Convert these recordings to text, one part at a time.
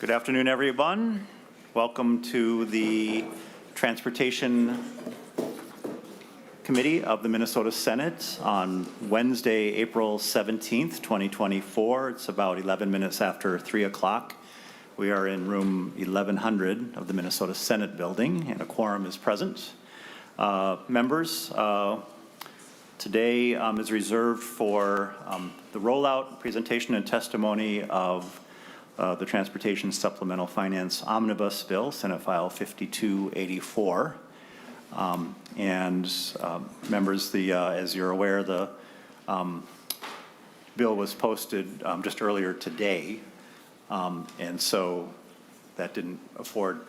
Good afternoon, everyone. Welcome to the Transportation Committee of the Minnesota Senate on Wednesday, April 17th, 2024. It's about 11 minutes after 3 o'clock. We are in room 1100 of the Minnesota Senate building, and a quorum is present. Members, today is reserved for the rollout, presentation, and testimony of the Transportation Supplemental Finance Omnibus Bill, Senate File 5284. Members, as you're aware, the bill was posted just earlier today, and so that didn't afford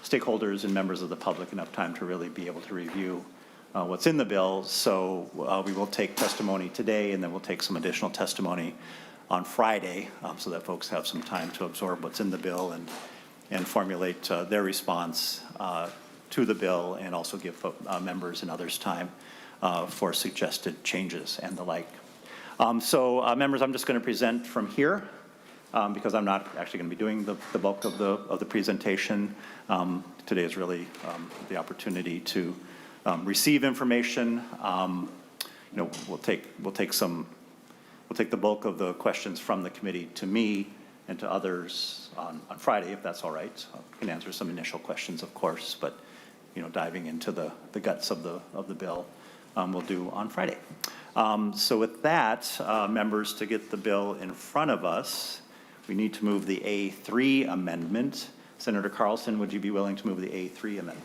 stakeholders and members of the public enough time to really be able to review what's in the bill. So we will take testimony today, and then we'll take some additional testimony on Friday, so that folks have some time to absorb what's in the bill and formulate their response to the bill, and also give members and others time for suggested changes and the like. Members, I'm just going to present from here because I'm not actually going to be doing the bulk of the presentation. Today is really the opportunity to receive information. We'll take the bulk of the questions from the committee to me and to others on Friday, if that's all right. I can answer some initial questions, of course, but diving into the guts of the bill, we'll do on Friday. So with that, members, to get the bill in front of us, we need to move the A3 amendment. Senator Carlson, would you be willing to move the A3 amendment?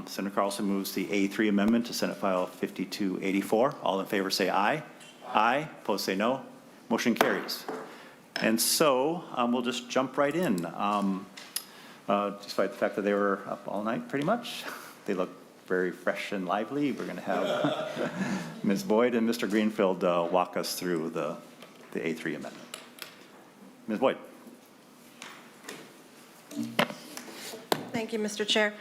Senator Carlson moves the A3 amendment to Senate File 5284. All in favor say aye. Aye. Opposed say no. Motion carries. And so we'll just jump right in. Despite the fact that they were up all night pretty much, they look very fresh and lively. We're going to have Ms. Boyd and Mr. Greenfield walk us through the A3 amendment. Ms. Boyd. Thank you, Mr. Chair.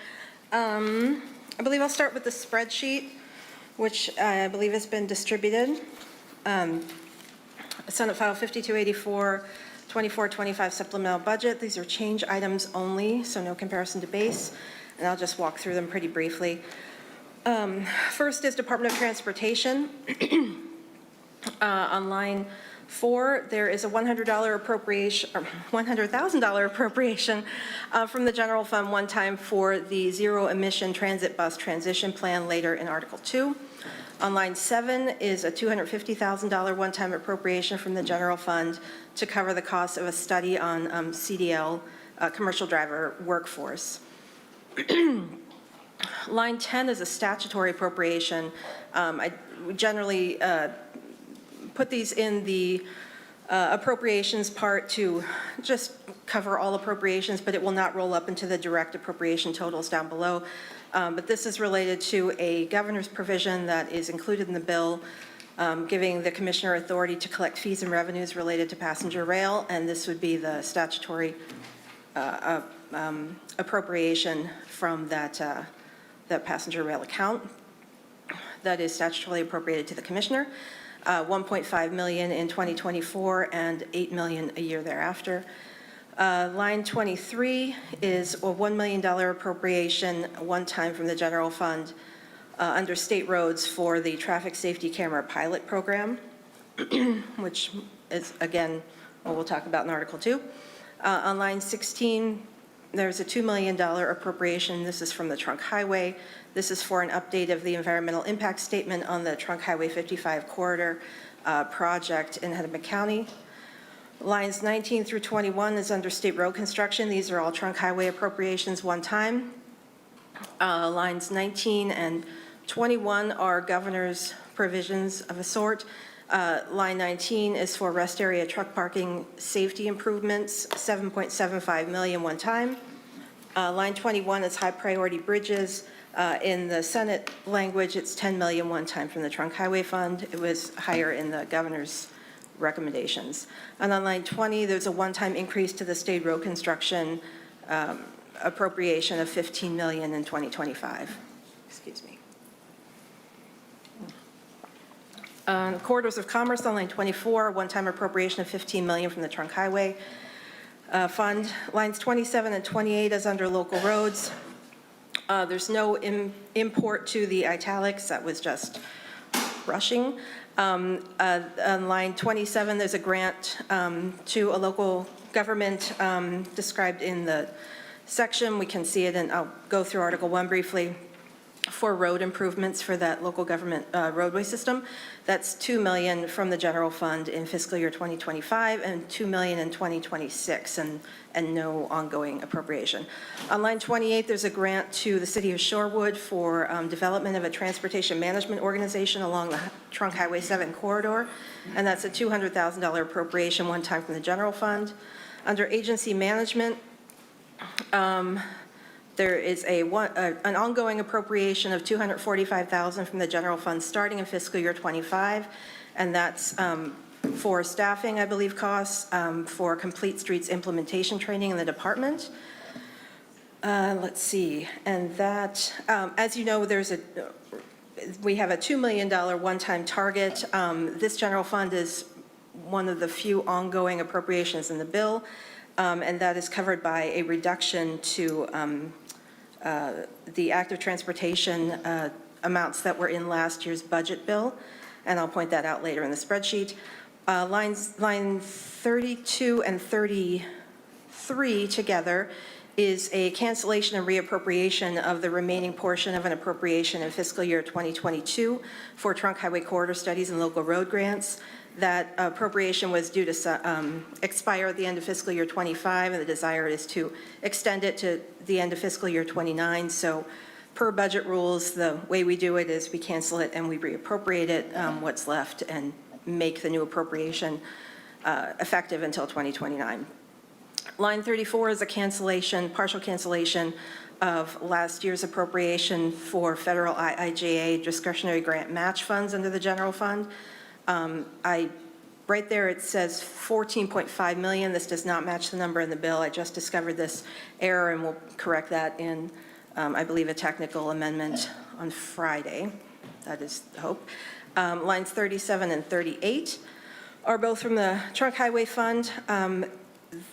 I believe I'll start with the spreadsheet, which I believe has been distributed. Senate File 5284, 24-25 supplemental budget. These are change items only, so no comparison to base, and I'll just walk through them pretty briefly. First is Department of Transportation. On line 4, there is a $100,000 appropriation from the general fund one time for the zero emission transit bus transition plan later in Article 2. On line 7 is a $250,000 one-time appropriation from the general fund to cover the cost of a study on CDL, commercial driver workforce. Line 10 is a statutory appropriation. I generally put these in the appropriations part to just cover all appropriations, but it will not roll up into the direct appropriation totals down below. But this is related to a governor's provision that is included in the bill, giving the commissioner authority to collect fees and revenues related to passenger rail, and this would be the statutory appropriation from that passenger rail account that is statutorily appropriated to the commissioner. 1.5 million in 2024 and 8 million a year thereafter. Line 23 is a $1 million appropriation one time from the general fund under state roads for the traffic safety camera pilot program, which is, again, what we'll talk about in Article 2. On line 16, there's a $2 million appropriation. This is from the trunk highway. This is for an update of the environmental impact statement on the Trunk Highway 55 corridor project in Hennepin County. Lines 19 through 21 is under state road construction. These are all trunk highway appropriations one time. Lines 19 and 21 are governor's provisions of a sort. Line 19 is for rest area truck parking safety improvements, 7.75 million one time. Line 21 is high priority bridges. In the Senate language, it's 10 million one time from the Trunk Highway Fund. It was higher in the governor's recommendations. And on line 20, there's a one-time increase to the state road construction appropriation of 15 million in 2025. Excuse me. Corridors of Commerce on line 24, one-time appropriation of $15 million from the Trunk Highway Fund. Lines 27 and 28 is under local roads. There's no import to the italics. That was just rushing. On line 27, there's a grant to a local government described in the section. We can see it, and I'll go through Article 1 briefly, for road improvements for that local government roadway system. That's $2 million from the general fund in fiscal year 2025 and $2 million in 2026, and no ongoing appropriation. On line 28, there's a grant to the city of Shorewood for development of a transportation management organization along the Trunk Highway 7 corridor, and that's a $200,000 appropriation one time from the general fund. Under agency management, there is an ongoing appropriation of $245,000 from the general fund starting in fiscal year 25, and that's for staffing, I believe, costs for Complete Streets implementation training in the department. Let's see, and that, as you know, we have a $2 million one-time target. This general fund is one of the few ongoing appropriations in the bill, and that is covered by a reduction to the active transportation amounts that were in last year's budget bill, and I'll point that out later in the spreadsheet. Line 32 and 33 together is a cancellation and reappropriation of the remaining portion of an appropriation in fiscal year 2022 for trunk highway corridor studies and local road grants. That appropriation was due to expire at the end of fiscal year 25, and the desire is to extend it to the end of fiscal year 29. So per budget rules, the way we do it is we cancel it and we reappropriate it, what's left, and make the new appropriation effective until 2029. Line 34 is a cancellation, partial cancellation of last year's appropriation for federal IIJA discretionary grant match funds under the general fund. Right there it says $14.5 million. This does not match the number in the bill. I just discovered this error, and we'll correct that in, I believe, a technical amendment on Friday. That is the hope. Lines 37 and 38 are both from the Trunk Highway Fund.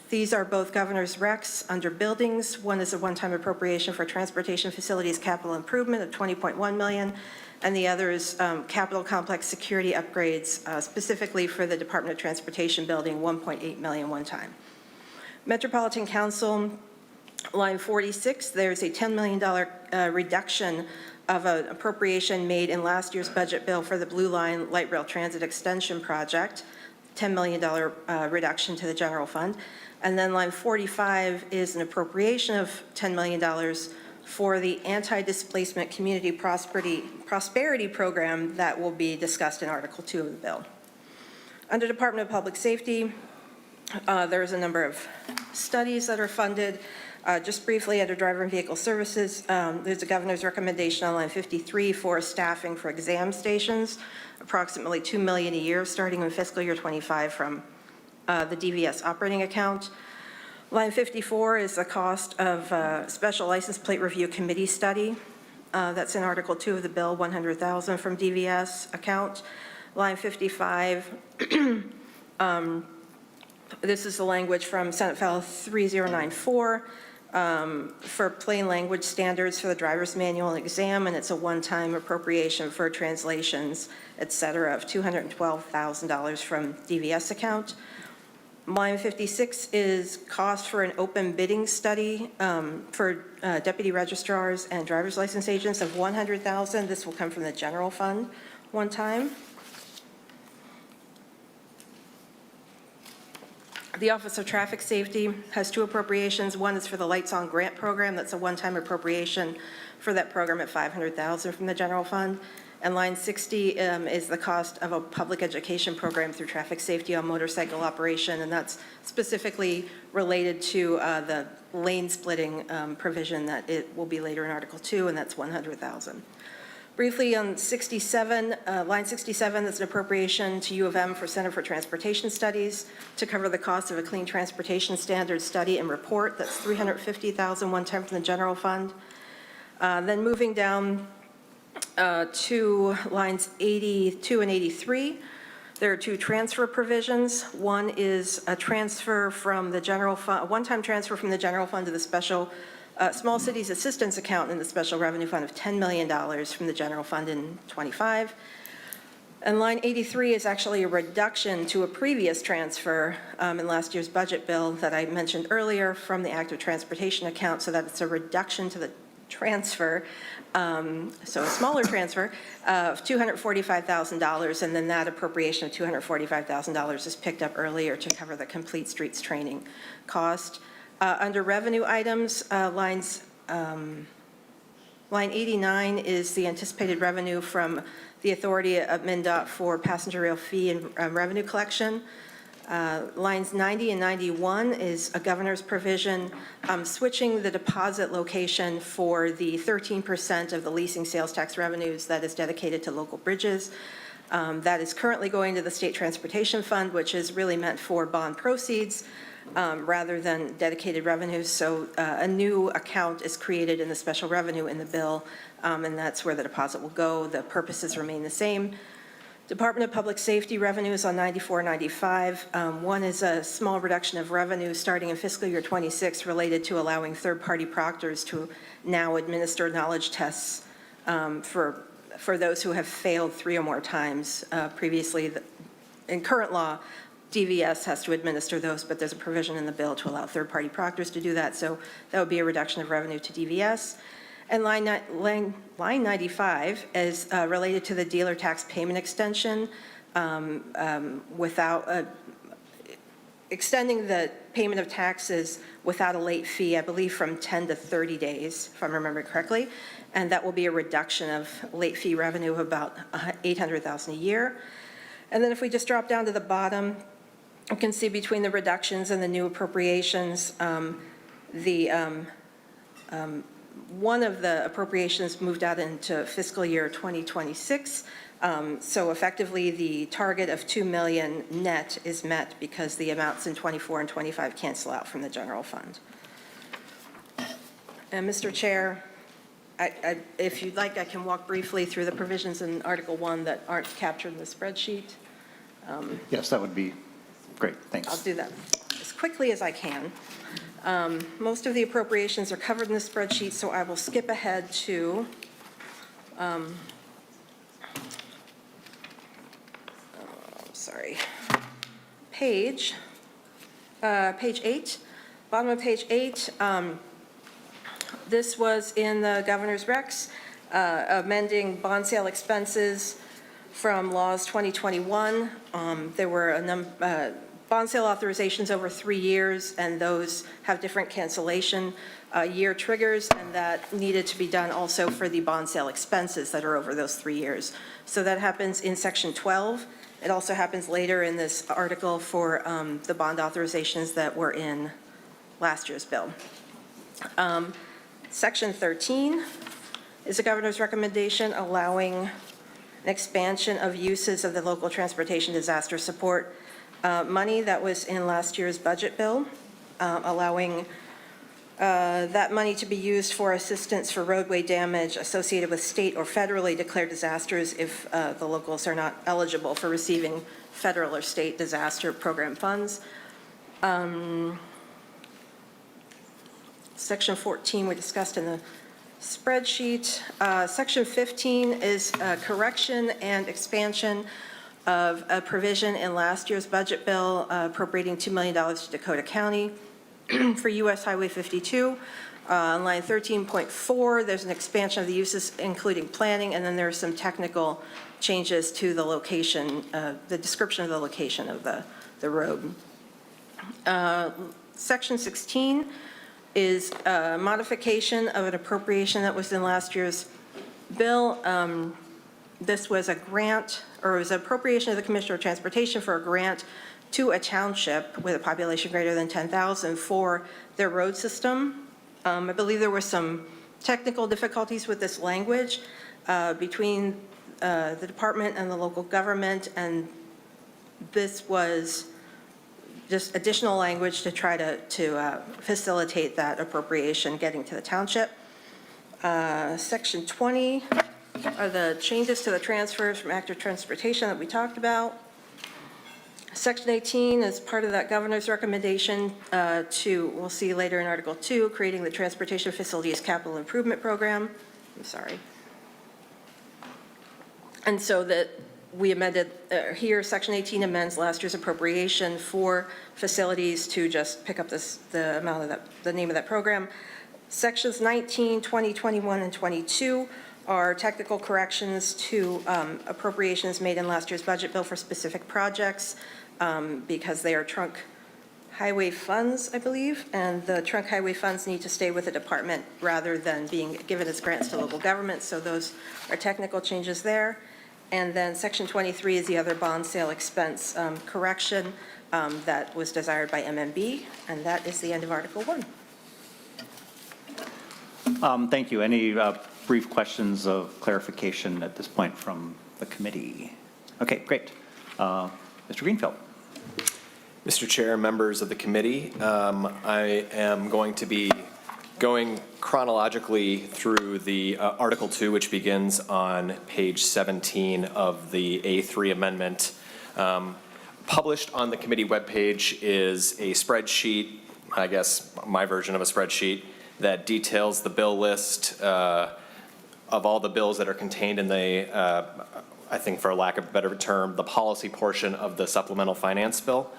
These are both governor's recs under buildings. One is a one-time appropriation for transportation facilities capital improvement of $20.1 million. And the other is capital complex security upgrades, specifically for the Department of Transportation building, $1.8 million one time. Metropolitan Council, line 46, there's a $10 million reduction of an appropriation made in last year's budget bill for the Blue Line Light Rail Transit Extension Project, $10 million reduction to the general fund. And then line 45 is an appropriation of $10 million for the anti-displacement community prosperity program that will be discussed in Article 2 of the bill. Under Department of Public Safety, there's a number of studies that are funded. Just briefly, under Driver and Vehicle Services, there's a governor's recommendation on line 53 for staffing for exam stations, approximately $2 million a year starting in fiscal year 25 from the DVS operating account. Line 54 is the cost of special license plate review committee study. That's in Article 2 of the bill, $100,000 from DVS account. Line 55, this is the language from Senate File 3094 for plain language standards for the driver's manual and exam, and it's a one-time appropriation for translations, et cetera, of $212,000 from DVS account. Line 56 is cost for an open bidding study for deputy registrars and driver's license agents of $100,000. This will come from the general fund one time. The Office of Traffic Safety has two appropriations. One is for the Lights On Grant Program. That's a one-time appropriation for that program at $500,000 from the general fund. And line 60 is the cost of a public education program through traffic safety on motorcycle operation, and that's specifically related to the lane splitting provision that it will be later in Article 2, and that's $100,000. Briefly on 67, line 67, that's an appropriation to U of M for Center for Transportation Studies to cover the cost of a clean transportation standards study and report. That's $350,000 one time from the general fund. Then moving down To lines 82 and 83, there are two transfer provisions. One is a transfer from the general fund, a one-time transfer from the general fund to the special small cities assistance account in the special revenue fund of $10 million from the general fund in '25. And line 83 is actually a reduction to a previous transfer in last year's budget bill that I mentioned earlier from the active transportation account, so that it's a reduction to the transfer, so a smaller transfer of $245,000, and then that appropriation of $245,000 is picked up earlier to cover the Complete Streets training cost. Under revenue items, line 89 is the anticipated revenue from the authority of MnDOT for passenger rail fee and revenue collection. Lines 90 and 91 is a governor's provision switching the deposit location for the 13% of the leasing sales tax revenues that is dedicated to local bridges. That is currently going to the State Transportation Fund, which is really meant for bond proceeds rather than dedicated revenues. So a new account is created in the special revenue in the bill, and that's where the deposit will go. The purposes remain the same. Department of Public Safety revenues on 94 and 95. One is a small reduction of revenue starting in fiscal year 26 related to allowing third-party proctors to now administer knowledge tests for those who have failed 3 or more times. Previously, in current law, DVS has to administer those, but there's a provision in the bill to allow third-party proctors to do that, so that would be a reduction of revenue to DVS. And line 95 is related to the dealer tax payment extension without extending the payment of taxes without a late fee, I believe from 10 to 30 days, if I'm remembering correctly. And that will be a reduction of late fee revenue of about $800,000 a year. And then if we just drop down to the bottom, you can see between the reductions and the new appropriations, one of the appropriations moved out into fiscal year 2026. So effectively, the target of $2 million net is met because the amounts in 24 and 25 cancel out from the general fund. And Mr. Chair, if you'd like, I can walk briefly through the provisions in Article 1 that aren't captured in the spreadsheet. Yes, that would be great. Thanks. I'll do that as quickly as I can. Most of the appropriations are covered in the spreadsheet, so I will skip ahead to page 8. Bottom of page 8. This was in the governor's recs, amending bond sale expenses from laws 2021. There were bond sale authorizations over 3 years, and those have different cancellation year triggers, and that needed to be done also for the bond sale expenses that are over those 3 years. So that happens in section 12. It also happens later in this article for the bond authorizations that were in last year's bill. Section 13 is the governor's recommendation allowing an expansion of uses of the local transportation disaster support money that was in last year's budget bill, allowing that money to be used for assistance for roadway damage associated with state or federally declared disasters if the locals are not eligible for receiving federal or state disaster program funds. Section 14 we discussed in the spreadsheet. Section 15 is a correction and expansion of a provision in last year's budget bill appropriating $2 million to Dakota County for U.S. Highway 52. On line 13.4, there's an expansion of the uses, including planning, and then there are some technical changes to the location, the description of the location of the road. Section 16 is a modification of an appropriation that was in last year's bill. This was a grant, or it was an appropriation of the Commissioner of Transportation for a grant to a township with a population greater than 10,000 for their road system. I believe there were some technical difficulties with this language between the department and the local government, and this was just additional language to try to facilitate that appropriation getting to the township. Section 20 are the changes to the transfers from active transportation that we talked about. Section 18 is part of that governor's recommendation we'll see later in Article 2, creating the Transportation Facilities Capital Improvement Program. I'm sorry. And so that we amended, here, Section 18 amends last year's appropriation for facilities to just pick up the amount of the name of that program. Sections 19, 20, 21, and 22 are technical corrections to appropriations made in last year's budget bill for specific projects because they are trunk highway funds, I believe, and the trunk highway funds need to stay with the department rather than being given as grants to local governments, so those are technical changes there. And then Section 23 is the other bond sale expense correction that was desired by MMB, and that is the end of Article 1. Thank you. Any brief questions of clarification at this point from the committee? Okay, great. Mr. Greenfield. Mr. Chair, members of the committee, I am going to be going chronologically through the Article 2, which begins on page 17 of the A3 amendment. Published on the committee webpage is a spreadsheet, I guess my version of a spreadsheet, that details the bill list of all the bills that are contained in the, I think for lack of a better term, the policy portion of the supplemental finance bill.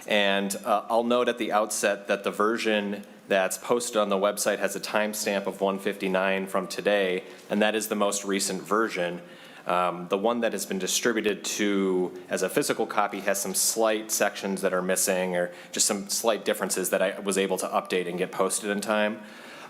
And I'll note at the outset that the version that's posted on the website has a timestamp of 1:59 from today, and that is the most recent version. The one that has been distributed to as a physical copy has some slight sections that are missing or just some slight differences that I was able to update and get posted in time.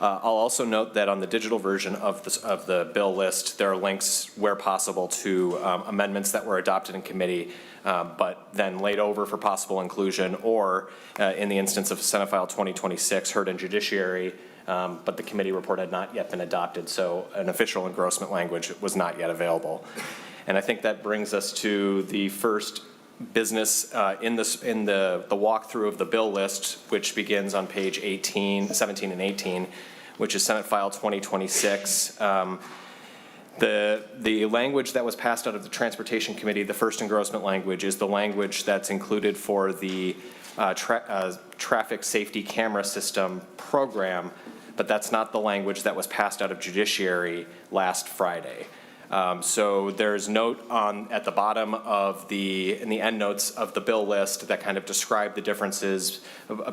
I'll also note that on the digital version of the bill list, there are links where possible to amendments that were adopted in committee, but then laid over for possible inclusion, or in the instance of Senate File 2026, heard in judiciary, but the committee report had not yet been adopted, so an official engrossment language was not yet available. And I think that brings us to the first business in the walkthrough of the bill list, which begins on page 17 and 18, which is Senate File 2026. The language that was passed out of the Transportation Committee, the first engrossment language, is the language that's included for the traffic safety camera system program, but that's not the language that was passed out of Judiciary last Friday. So there's note at the bottom of in the end notes of the bill list that kind of describe the differences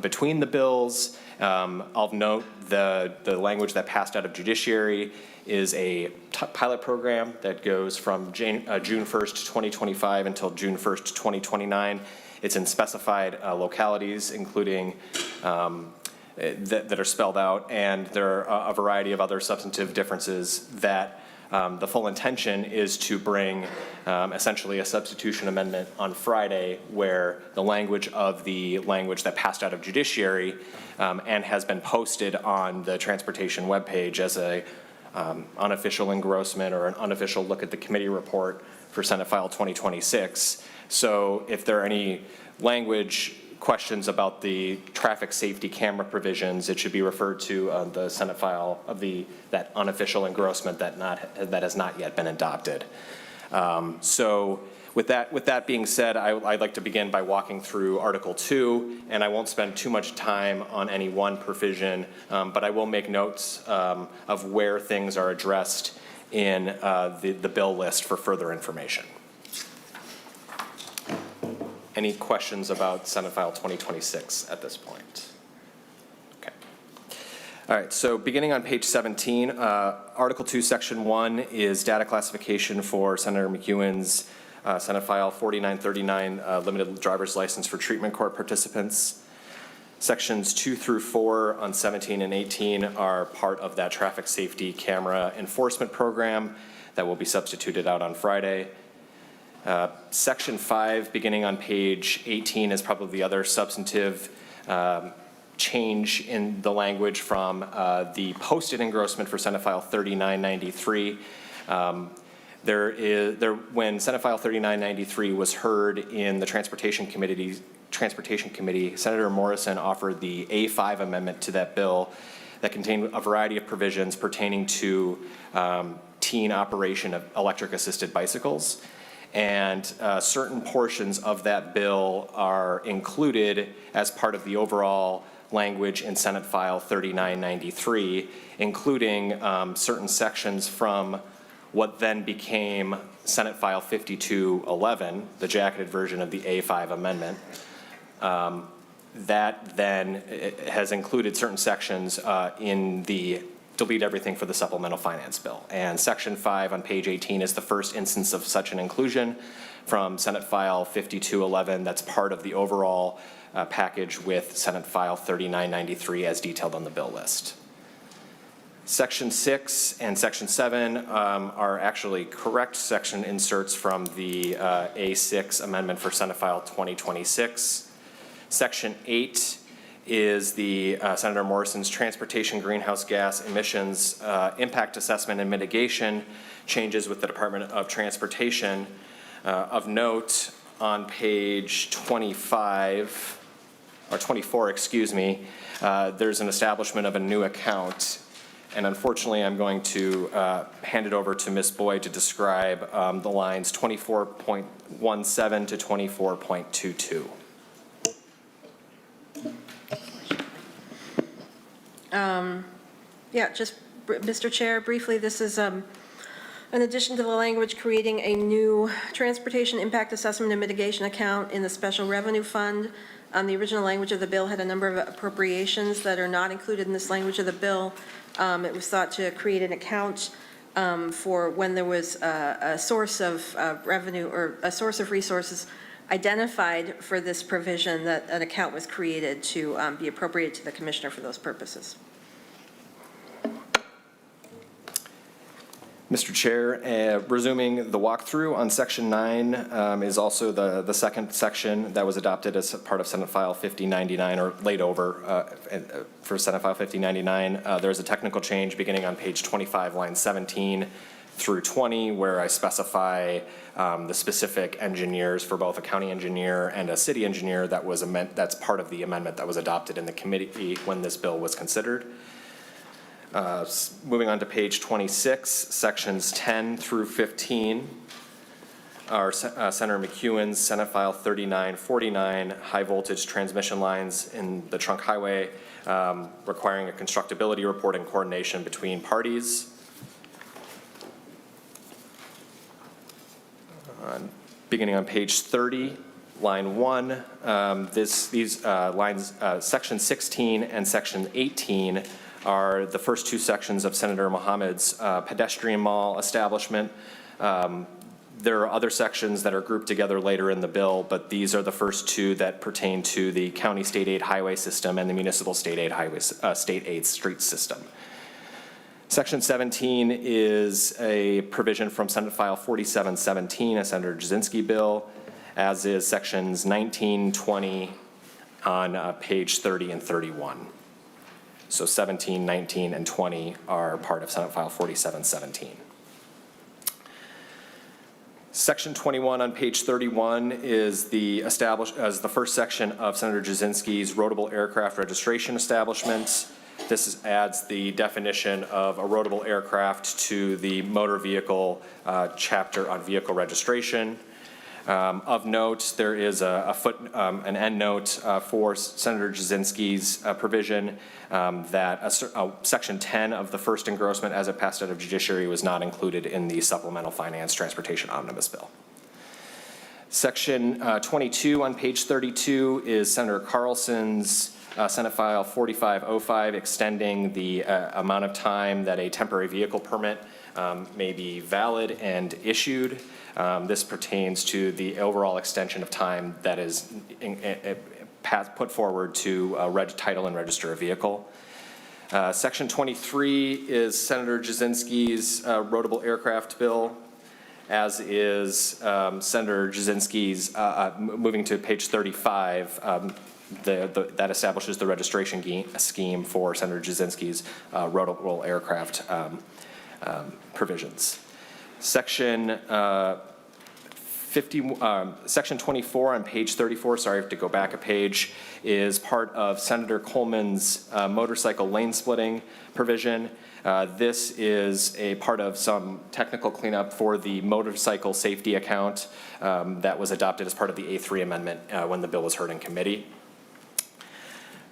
between the bills. I'll note the language that passed out of Judiciary is a pilot program that goes from June 1st, 2025 until June 1st, 2029. It's in specified localities, including that are spelled out, and there are a variety of other substantive differences that the full intention is to bring essentially a substitution amendment on Friday where the language of the language that passed out of Judiciary and has been posted on the transportation webpage as a unofficial engrossment or an unofficial look at the committee report for Senate File 2026. So if there are any language questions about the traffic safety camera provisions, it should be referred to the Senate file of that unofficial engrossment that has not yet been adopted. So with that being said, I'd like to begin by walking through Article 2, and I won't spend too much time on any one provision, but I will make notes of where things are addressed in the bill list for further information. Any questions about Senate File 2026 at this point? Okay. All right, so beginning on page 17, Article 2, Section 1 is data classification for Senator McEwen's Senate File 4939, limited driver's license for treatment court participants. Sections 2 through 4 on 17 and 18 are part of that traffic safety camera enforcement program that will be substituted out on Friday. Section 5, beginning on page 18, is probably the other substantive change in the language from the posted engrossment for Senate File 3993. When Senate File 3993 was heard in the Transportation Committee, Senator Morrison offered the A5 amendment to that bill that contained a variety of provisions pertaining to routine operation of electric-assisted bicycles. And certain portions of that bill are included as part of the overall language in Senate File 3993, including certain sections from what then became Senate File 5211, the jacketed version of the A5 amendment. That then has included certain sections in the delete everything for the supplemental finance bill. And Section 5 on page 18 is the first instance of such an inclusion from Senate File 5211 that's part of the overall package with Senate File 3993 as detailed on the bill list. Section 6 and Section 7 are actually correct section inserts from the A6 amendment for Senate File 2026. Section 8 is the Senator Morrison's transportation greenhouse gas emissions impact assessment and mitigation changes with the Department of Transportation. Of note, on page 25, or 24, excuse me, there's an establishment of a new account. And unfortunately, I'm going to hand it over to Ms. Boyd to describe the lines 24.17 to 24.22. Yeah, just, Mr. Chair, briefly, this is in addition to the language creating a new transportation impact assessment and mitigation account in the special revenue fund. The original language of the bill had a number of appropriations that are not included in this language of the bill. It was thought to create an account for when there was a source of revenue or a source of resources identified for this provision, that an account was created to be appropriated to the commissioner for those purposes. Mr. Chair, resuming the walkthrough on Section 9 is also the second section that was adopted as part of Senate File 5099 or laid over for Senate File 5099. There's a technical change beginning on page 25, line 17 through 20, where I specify the specific engineers for both a county engineer and a city engineer that's part of the amendment that was adopted in the committee when this bill was considered. Moving on to page 26, sections 10 through 15 are Senator McEwen's Senate File 3949, high voltage transmission lines in the trunk highway, requiring a constructability report and coordination between parties. Beginning on page 30, line 1, these lines, section 16 and section 18 are the first two sections of Senator Mohammed's pedestrian mall establishment. There are other sections that are grouped together later in the bill, but these are the first two that pertain to the county state aid highway system and the municipal state aid state aid street system. Section 17 is a provision from Senate File 4717, a Senator Jasinski bill, as is sections 19, 20 on page 30 and 31. So 17, 19, and 20 are part of Senate File 4717. Section 21 on page 31 is the first section of Senator Jasinski's roadable aircraft registration establishments. This adds the definition of a roadable aircraft to the motor vehicle chapter on vehicle registration. Of note, there is an end note for Senator Jasinski's provision that Section 10 of the first engrossment as it passed out of judiciary was not included in the supplemental finance transportation omnibus bill. Section 22 on page 32 is Senator Carlson's Senate File 4505, extending the amount of time that a temporary vehicle permit may be valid and issued. This pertains to the overall extension of time that is put forward to title and register a vehicle. Section 23 is Senator Jasinski's roadable aircraft bill, as is Senator Jasinski's, moving to page 35, that establishes the registration scheme for Senator Jasinski's roadable aircraft provisions. Section 24 on page 34, sorry, I have to go back a page, is part of Senator Coleman's motorcycle lane splitting provision. This is a part of some technical cleanup for the motorcycle safety account that was adopted as part of the A3 amendment when the bill was heard in committee.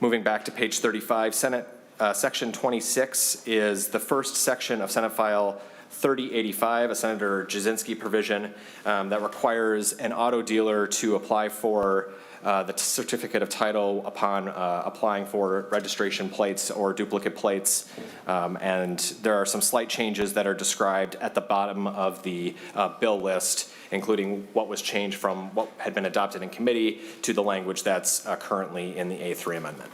Moving back to page 35, Section 26 is the first section of Senate File 3085, a Senator Jasinski provision that requires an auto dealer to apply for the certificate of title upon applying for registration plates or duplicate plates. And there are some slight changes that are described at the bottom of the bill list, including what was changed from what had been adopted in committee to the language that's currently in the A3 amendment.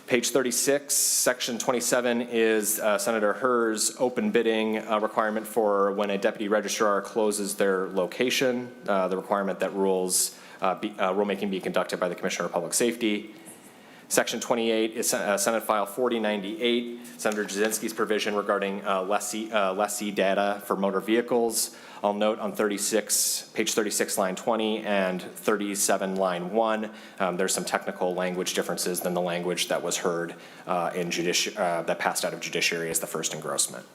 Page 36, Section 27 is Senator Herr's open bidding requirement for when a deputy registrar closes their location, the requirement that rulemaking be conducted by the Commissioner of Public Safety. Section 28 is Senate File 4098, Senator Jasinski's provision regarding lessee data for motor vehicles. I'll note on page 36, line 20, and 37, line 1, there's some technical language differences than the language that was heard that passed out of judiciary as the first engrossment.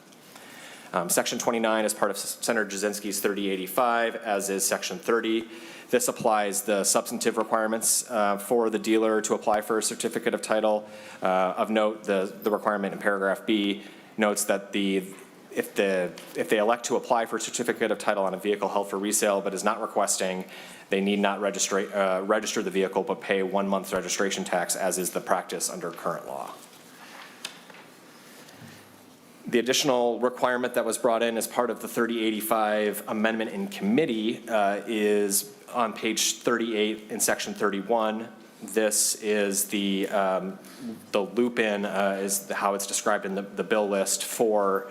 Section 29 is part of Senator Jasinski's 3085, as is Section 30. This applies the substantive requirements for the dealer to apply for a certificate of title. Of note, the requirement in paragraph B notes that if they elect to apply for a certificate of title on a vehicle held for resale but is not requesting, they need not register the vehicle but pay 1 month's registration tax, as is the practice under current law. The additional requirement that was brought in as part of the 3085 amendment in committee is on page 38 in section 31. This is the loop-in is how it's described in the bill list for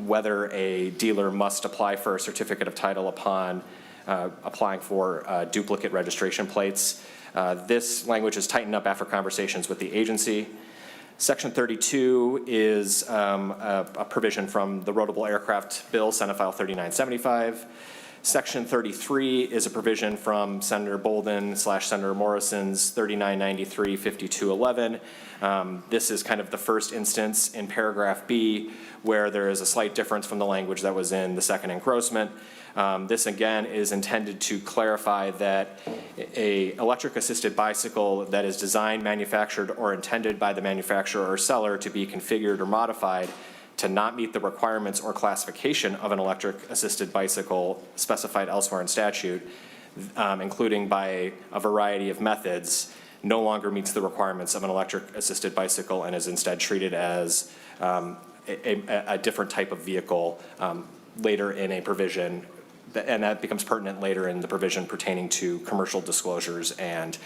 whether a dealer must apply for a certificate of title upon applying for duplicate registration plates. This language is tightened up after conversations with the agency. Section 32 is a provision from the Roadable Aircraft Bill, Senate File 3975. Section 33 is a provision from Senator Bolden / Senator Morrison's 3993-5211. This is kind of the first instance in paragraph B where there is a slight difference from the language that was in the second engrossment. This again is intended to clarify that a electric assisted bicycle that is designed, manufactured, or intended by the manufacturer or seller to be configured or modified to not meet the requirements or classification of an electric assisted bicycle specified elsewhere in statute, including by a variety of methods, no longer meets the requirements of an electric assisted bicycle and is instead treated as a different type of vehicle later in a provision, and that becomes pertinent later in the provision pertaining to commercial disclosures and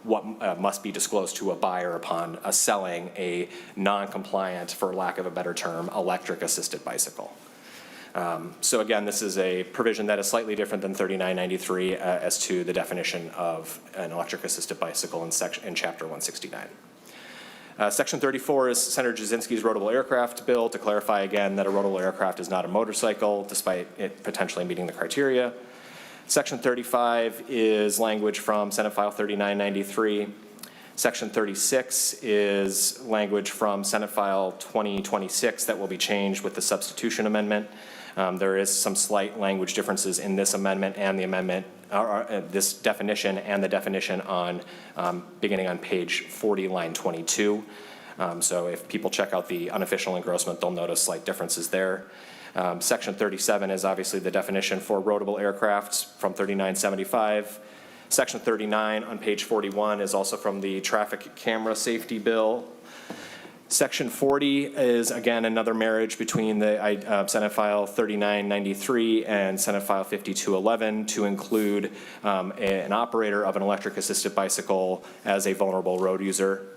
what must be disclosed to a buyer upon selling a non-compliant, for lack of a better term, electric assisted bicycle. So again, this is a provision that is slightly different than 3993 as to the definition of an electric assisted bicycle in chapter 169. Section 34 is Senator Jasinski's Roadable Aircraft Bill to clarify again that a roadable aircraft is not a motorcycle despite it potentially meeting the criteria. Section 35 is language from Senate File 3993. Section 36 is language from Senate File 2026 that will be changed with the substitution amendment. There is some slight language differences in this amendment and the amendment, this definition and the definition on beginning on page 40, line 22. So if people check out the unofficial engrossment, they'll notice slight differences there. Section 37 is obviously the definition for roadable aircrafts from 3975. Section 39 on page 41 is also from the traffic camera safety bill. Section 40 is, again, another marriage between the Senate File 3993 and Senate File 5211 to include an operator of an electric assisted bicycle as a vulnerable road user.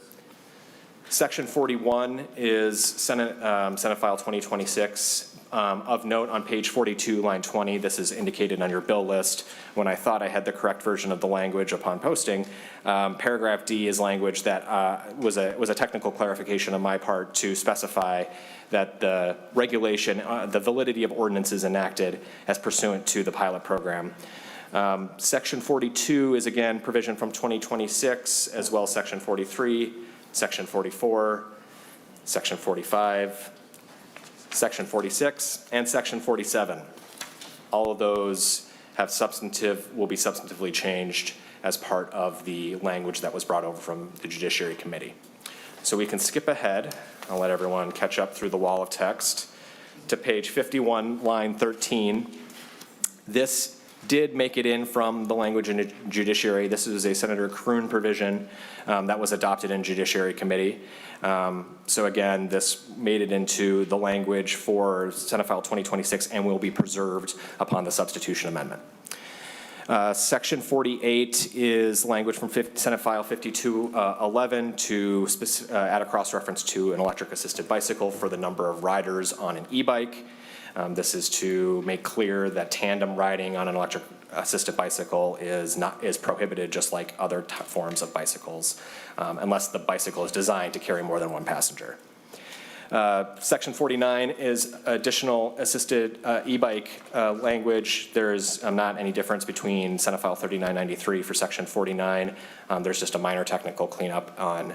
Section 41 is Senate File 2026. Of note, on page 42, line 20, this is indicated on your bill list. When I thought I had the correct version of the language upon posting, paragraph D is language that was a technical clarification on my part to specify that the regulation, the validity of ordinances enacted as pursuant to the pilot program. Section 42 is again provision from 2026, as well as Section 43, Section 44, Section 45, Section 46, and Section 47. All of those will be substantively changed as part of the language that was brought over from the Judiciary Committee. So we can skip ahead. I'll let everyone catch up through the wall of text to page 51, line 13. This did make it in from the language in the Judiciary. This is a Senator Kroon provision that was adopted in Judiciary Committee. So again, this made it into the language for Senate File 2026 and will be preserved upon the substitution amendment. Section 48 is language from Senate File 5211 to add a cross-reference to an electric-assisted bicycle for the number of riders on an e-bike. This is to make clear that tandem riding on an electric-assisted bicycle is prohibited, just like other forms of bicycles, unless the bicycle is designed to carry more than one passenger. Section 49 is additional assisted e-bike language. There's not any difference between Senate File 3993 for Section 49. There's just a minor technical cleanup on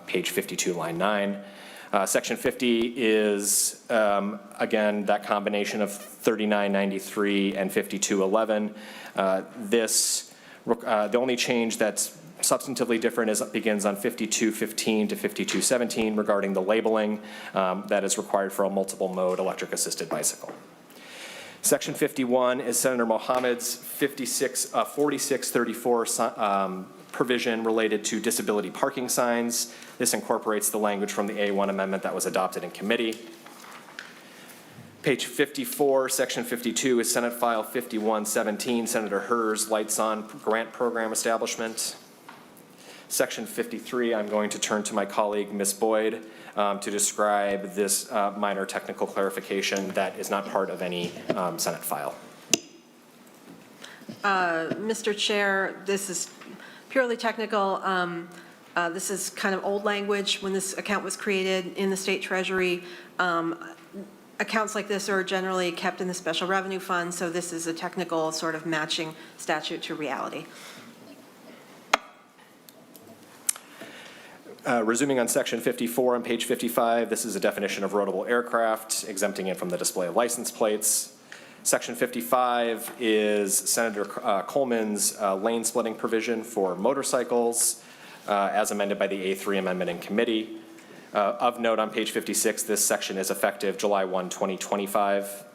page 52, line 9. Section 50 is, again, that combination of 3993 and 5211. The only change that's substantively different begins on 5215 to 5217 regarding the labeling that is required for a multiple mode electric assisted bicycle. Section 51 is Senator Mohammed's 4634 provision related to disability parking signs. This incorporates the language from the A1 amendment that was adopted in committee. Page 54, Section 52 is Senate File 5117, Senator Herr's Lights On Grant Program Establishment. Section 53, I'm going to turn to my colleague, Ms. Boyd, to describe this minor technical clarification that is not part of any Senate file. Mr. Chair, this is purely technical. This is kind of old language when this account was created in the state treasury. Accounts like this are generally kept in the special revenue fund, so this is a technical sort of matching statute to reality. Resuming on Section 54 on page 55, this is a definition of roadable aircraft, exempting it from the display of license plates. Section 55 is Senator Coleman's lane splitting provision for motorcycles, as amended by the A3 amendment in committee. Of note, on page 56, this section is effective July 1, 2025.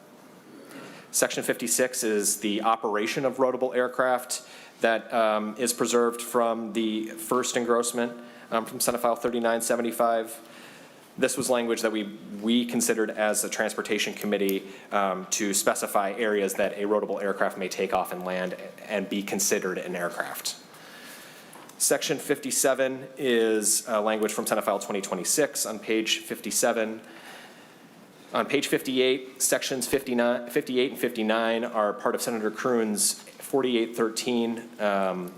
Section 56 is the operation of roadable aircraft that is preserved from the first engrossment from Senate File 3975. This was language that we considered as a Transportation Committee to specify areas that a roadable aircraft may take off and land and be considered an aircraft. Section 57 is language from Senate File 2026 on page 57. On page 58, sections 58 and 59 are part of Senator Kroon's 4813,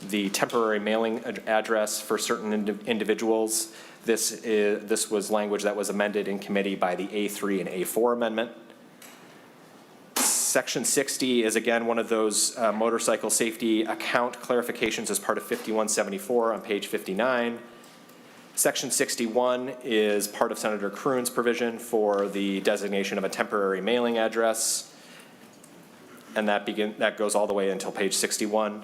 the temporary mailing address for certain individuals. This was language that was amended in committee by the A3 and A4 amendment. Section 60 is again one of those motorcycle safety account clarifications as part of 5174 on page 59. Section 61 is part of Senator Kroon's provision for the designation of a temporary mailing address, and that goes all the way until page 61.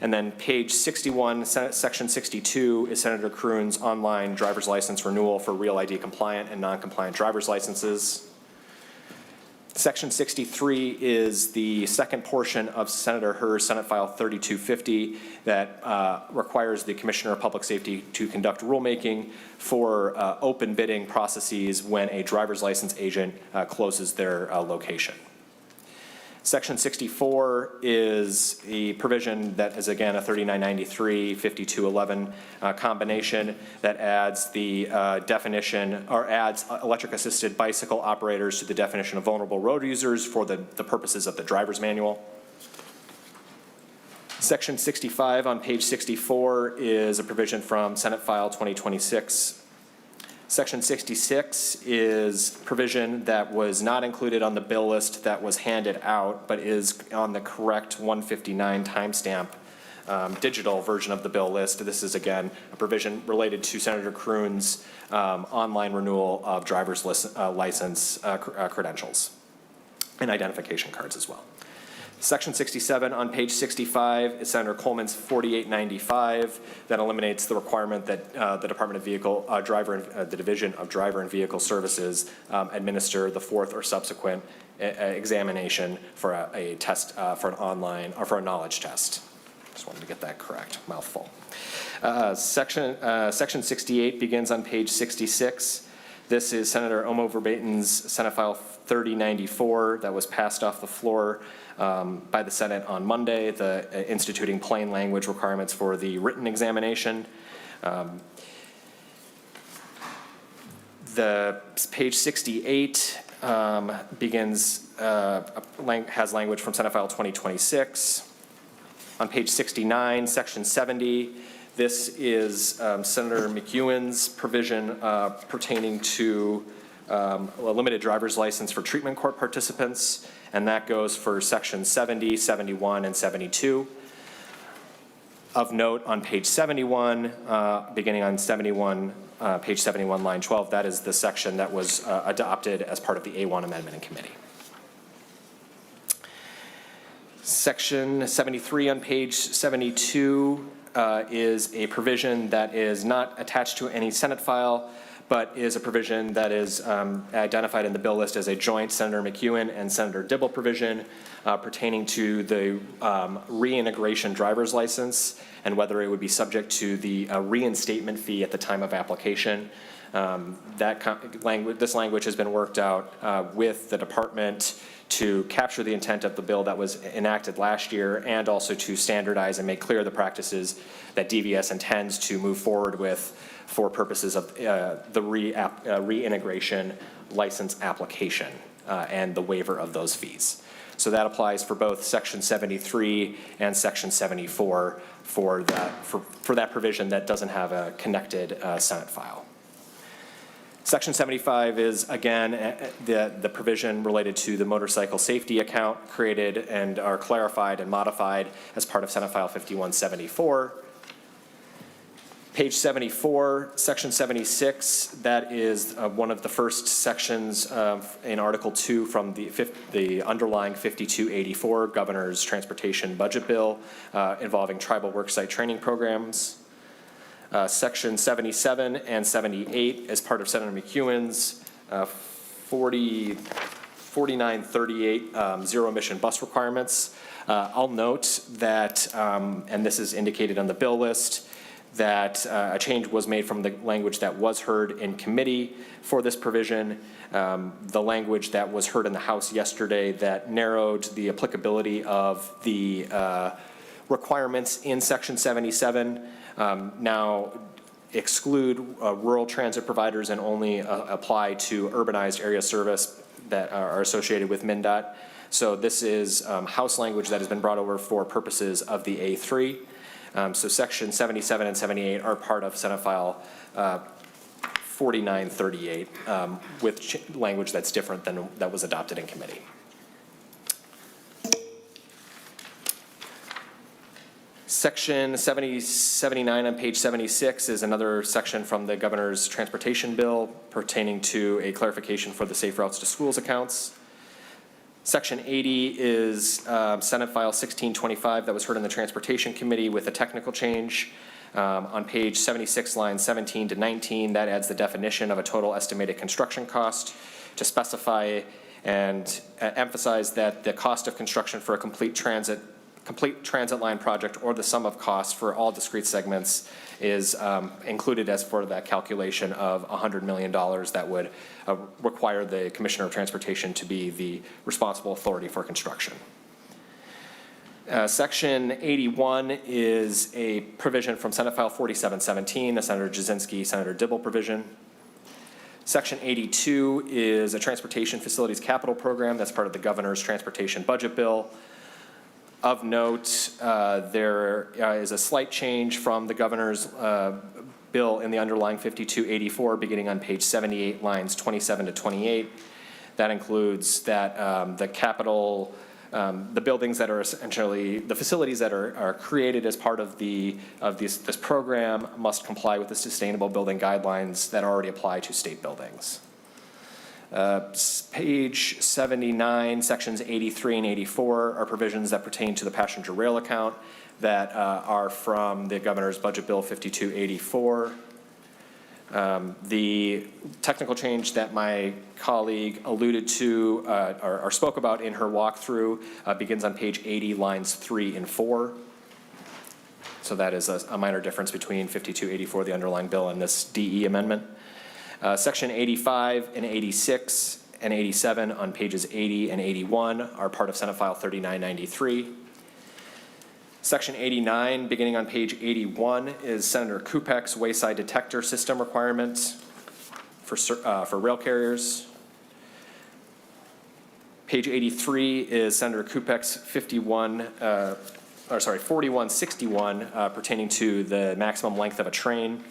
And then page 61, section 62 is Senator Kroon's online driver's license renewal for Real ID compliant and non-compliant driver's licenses. Section 63 is the second portion of Senator Herr's Senate File 3250 that requires the Commissioner of Public Safety to conduct rulemaking for open bidding processes when a driver's license agent closes their location. Section 64 is a provision that is again a 3993, 5211 combination that adds the definition, or adds electric assisted bicycle operators to the definition of vulnerable road users for the purposes of the driver's manual. Section 65 on page 64 is a provision from Senate File 2026. Section 66 is provision that was not included on the bill list that was handed out, but is on the correct 159 timestamp digital version of the bill list. This is, again, a provision related to Senator Kroon's online renewal of driver's license credentials and identification cards as well. Section 67 on page 65 is Senator Coleman's 4895 that eliminates the requirement that the Department of the Division of Driver and Vehicle Services administer the fourth or subsequent examination for a test for an online or for a knowledge test. Just wanted to get that correct. Mouthful. Section 68 begins on page 66. This is Senator Omo Verbatim's Senate File 3094 that was passed off the floor by the Senate on Monday, the instituting plain language requirements for the written examination. The page 68 begins, has language from Senate File 2026. On page 69, section 70, this is Senator McEwen's provision pertaining to a limited driver's license for treatment court participants, and that goes for section 70, 71, and 72. Of note, on page 71, beginning on 71, page 71, line 12, that is the section that was adopted as part of the A1 amendment in committee. Section 73 on page 72 is a provision that is not attached to any Senate file, but is a provision that is identified in the bill list as a joint Senator McEwen and Senator Dibble provision pertaining to the reintegration driver's license and whether it would be subject to the reinstatement fee at the time of application. This language has been worked out with the department to capture the intent of the bill that was enacted last year and also to standardize and make clear the practices that DVS intends to move forward with for purposes of the reintegration license application and the waiver of those fees. So that applies for both section 73 and section 74 for that provision that doesn't have a connected Senate file. Section 75 is, again, the provision related to the motorcycle safety account created and are clarified and modified as part of Senate File 5174. Page 74, section 76, that is one of the first sections in Article 2 from the underlying 5284 Governor's Transportation Budget Bill involving tribal worksite training programs. Section 77 and 78 as part of Senator McEwen's 4938 zero emission bus requirements. I'll note that, and this is indicated on the bill list, that a change was made from the language that was heard in committee for this provision. The language that was heard in the House yesterday that narrowed the applicability of the requirements in section 77 now exclude rural transit providers and only apply to urbanized area service that are associated with MnDOT. So this is House language that has been brought over for purposes of the A3. So section 77 and 78 are part of Senate File 4938 with language that's different than that was adopted in committee. Section 79 on page 76 is another section from the Governor's Transportation Bill pertaining to a clarification for the Safe Routes to Schools accounts. Section 80 is Senate File 1625 that was heard in the Transportation Committee with a technical change. On page 76, lines 17 to 19, that adds the definition of a total estimated construction cost to specify and emphasize that the cost of construction for a complete transit line project or the sum of costs for all discrete segments is included as for that calculation of $100 million that would require the Commissioner of Transportation to be the responsible authority for construction. Section 81 is a provision from Senate File 4717, a Senator Jasinski, Senator Dibble provision. Section 82 is a transportation facilities capital program that's part of the Governor's Transportation Budget Bill. Of note, there is a slight change from the Governor's bill in the underlying 5284 beginning on page 78, lines 27 to 28. That includes that the capital the buildings that are essentially, the facilities that are created as part of this program must comply with the sustainable building guidelines that already apply to state buildings. Page 79, sections 83 and 84 are provisions that pertain to the passenger rail account that are from the Governor's Budget Bill 5284. The technical change that my colleague alluded to or spoke about in her walkthrough begins on page 80, lines 3 and 4. So that is a minor difference between 5284, the underlying bill, and this DE amendment. Section 85 and 86 and 87 on pages 80 and 81 are part of Senate File 3993. Section 89, beginning on page 81, is Senator Kupek's wayside detector system requirements for rail carriers. Page 83 is Senator Kupek's 4161 pertaining to the maximum length of a train.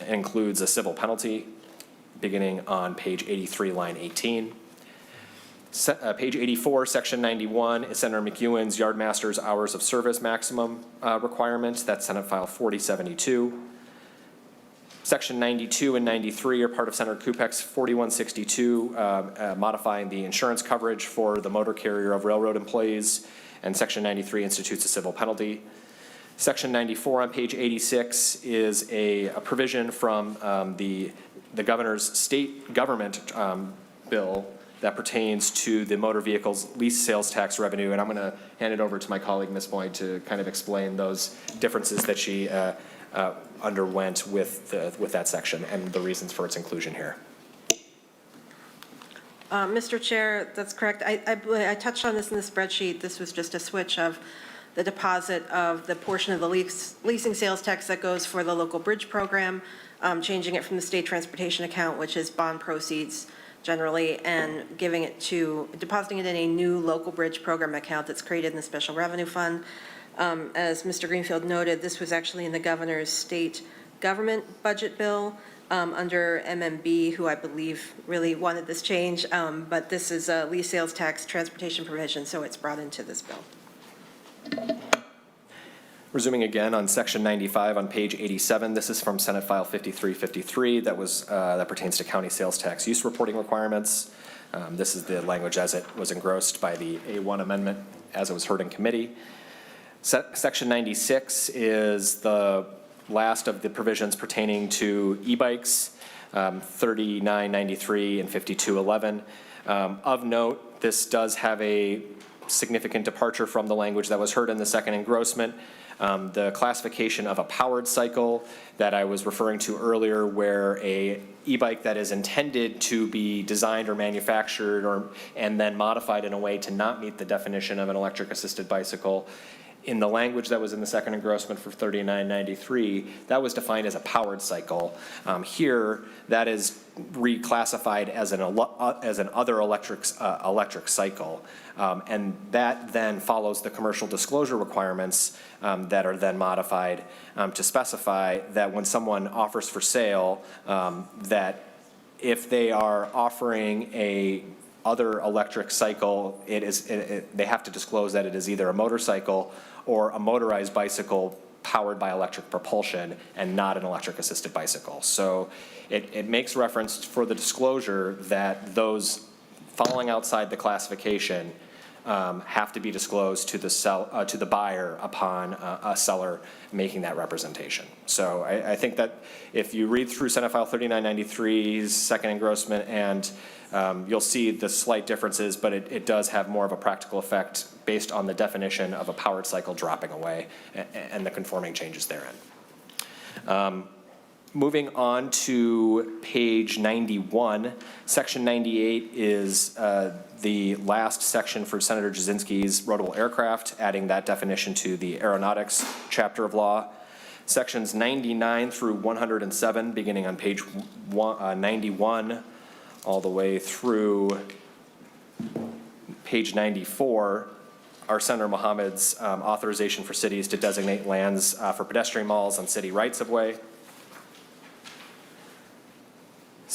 It includes a civil penalty beginning on page 83, line 18. Page 84, section 91 is Senator McEwen's yardmaster's hours of service maximum requirement. That's Senate File 4072. Section 92 and 93 are part of Senator Kupek's 4162, modifying the insurance coverage for the motor carrier of railroad employees, and Section 93 institutes a civil penalty. Section 94 on page 86 is a provision from the governor's state government bill that pertains to the motor vehicles lease sales tax revenue, and I'm going to hand it over to my colleague, Ms. Boyd, to kind of explain those differences that she underwent with that section and the reasons for its inclusion here. Mr. Chair, that's correct. I touched on this in the spreadsheet. This was just a switch of the deposit of the portion of the leasing sales tax that goes for the local bridge program, changing it from the state transportation account, which is bond proceeds generally, and depositing it in a new local bridge program account that's created in the special revenue fund. As Mr. Greenfield noted, this was actually in the governor's state government budget bill under MMB, who I believe really wanted this change, but this is a lease sales tax transportation provision, so it's brought into this bill. Resuming again on section 95 on page 87, this is from Senate File 5353 that pertains to county sales tax use reporting requirements. This is the language as it was engrossed by the A1 amendment as it was heard in committee. Section 96 is the last of the provisions pertaining to e-bikes, 3993 and 5211. Of note, this does have a significant departure from the language that was heard in the second engrossment. The classification of a powered cycle that I was referring to earlier, where a e-bike that is intended to be designed or manufactured and then modified in a way to not meet the definition of an electric assisted bicycle, in the language that was in the second engrossment for 3993, that was defined as a powered cycle. Here, that is reclassified as an other electric cycle. And that then follows the commercial disclosure requirements that are then modified to specify that when someone offers for sale, that if they are offering a other electric cycle, they have to disclose that it is either a motorcycle or a motorized bicycle powered by electric propulsion and not an electric assisted bicycle. So it makes reference for the disclosure that those falling outside the classification have to be disclosed to the buyer upon a seller making that representation. So I think that if you read through Senate File 3993's second engrossment, and you'll see the slight differences, but it does have more of a practical effect based on the definition of a powered cycle dropping away and the conforming changes therein. Moving on to page 91, section 98 is the last section for Senator Jasinski's roadable aircraft, adding that definition to the aeronautics chapter of law. Sections 99 through 107, beginning on page 91, all the way through page 94, are Senator Mohammed's authorization for cities to designate lands for pedestrian malls on city rights of way.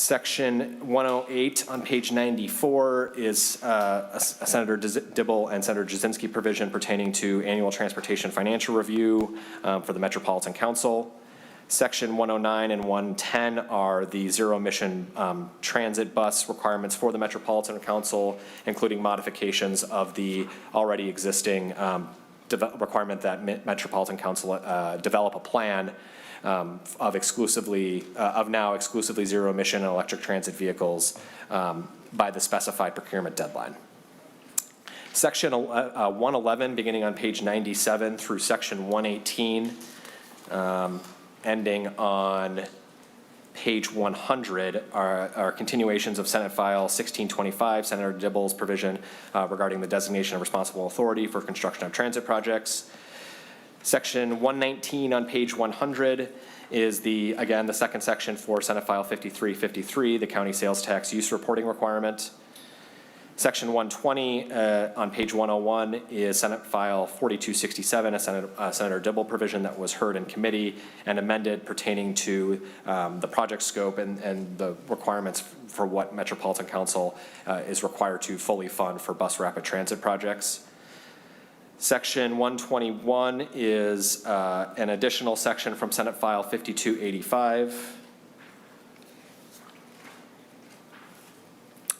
Section 108 on page 94 is a Senator Dibble and Senator Jasinski provision pertaining to annual transportation financial review for the Metropolitan Council. Section 109 and 110 are the zero-emission transit bus requirements for the Metropolitan Council, including modifications of the already existing requirement that Metropolitan Council develop a plan of now exclusively zero-emission electric transit vehicles by the specified procurement deadline. Section 111, beginning on page 97 through section 118, ending on page 100 are continuations of Senate File 1625, Senator Dibble's provision regarding the designation of responsible authority for construction of transit projects. Section 119 on page 100 is again, the second section for Senate File 5353, the county sales tax use reporting requirement. Section 120 on page 101 is Senate File 4267, a Senator Dibble provision that was heard in committee and amended pertaining to the project scope and the requirements for what Metropolitan Council is required to fully fund for bus rapid transit projects. Section 121 is an additional section from Senate File 5285.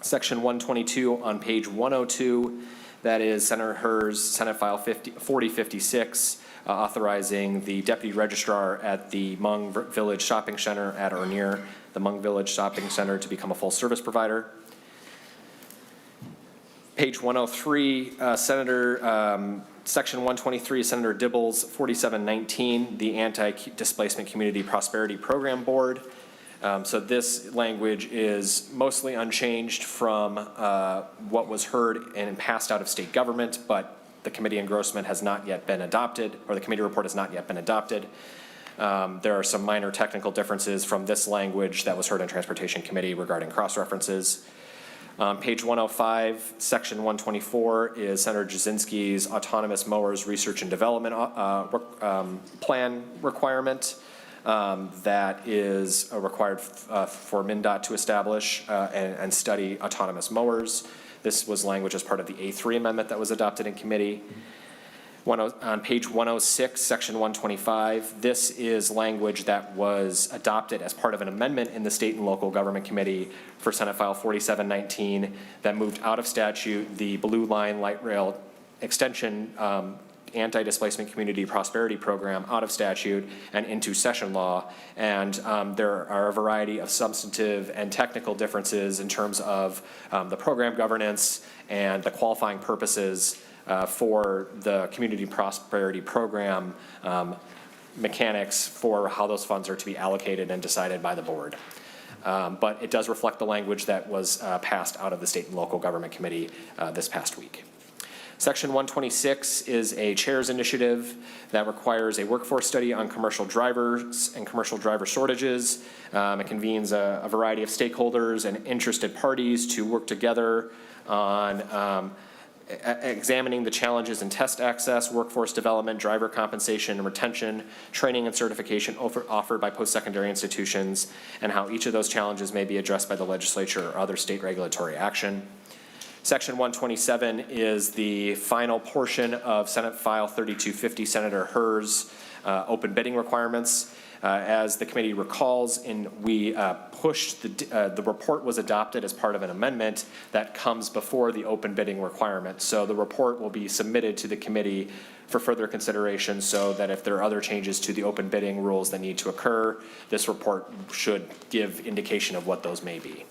Section 122 on page 102, that is Senator Hur's Senate File 4056, authorizing the Deputy Registrar at the Hmong Village Shopping Center at or near the Hmong Village Shopping Center to become a full service provider. Page 103, Section 123, Senator Dibble's 4719, the Anti-Displacement Community Prosperity Program Board. So this language is mostly unchanged from what was heard and passed out of state government, but the committee engrossment has not yet been adopted, or the committee report has not yet been adopted. There are some minor technical differences from this language that was heard in Transportation Committee regarding cross-references. Page 105, Section 124 is Senator Jasinski's autonomous mowers research and development plan requirement. That is required for MnDOT to establish and study autonomous mowers. This was language as part of the A3 amendment that was adopted in committee. On page 106, section 125, this is language that was adopted as part of an amendment in the State and Local Government Committee for Senate File 4719 that moved out of statute the Blue Line Light Rail Extension Anti-Displacement Community Prosperity Program out of statute and into session law. And there are a variety of substantive and technical differences in terms of the program governance and the qualifying purposes for the Community Prosperity Program mechanics for how those funds are to be allocated and decided by the board. But it does reflect the language that was passed out of the State and Local Government Committee this past week. Section 126 is a chair's initiative that requires a workforce study on commercial drivers and commercial driver shortages. It convenes a variety of stakeholders and interested parties to work together on examining the challenges in test access, workforce development, driver compensation and retention, training and certification offered by post-secondary institutions, and how each of those challenges may be addressed by the legislature or other state regulatory action. Section 127 is the final portion of Senate File 3250, Senator Hur's open bidding requirements. As the committee recalls, we pushed the report was adopted as part of an amendment that comes before the open bidding requirement. So the report will be submitted to the committee for further consideration so that if there are other changes to the open bidding rules that need to occur, this report should give indication of what those may be.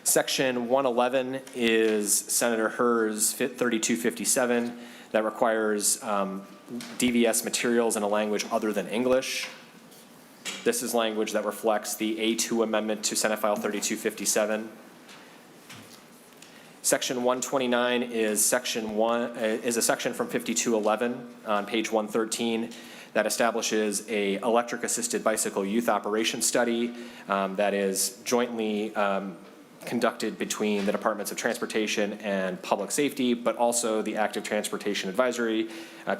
Section 111 is Senator Hur's 3257 that requires DVS materials in a language other than English. This is language that reflects the A2 amendment to Senate File 3257. Section 129 is a section from 5211 on page 113 that establishes a electric assisted bicycle youth operation study that is jointly conducted between the Departments of Transportation and Public Safety, but also the Active Transportation Advisory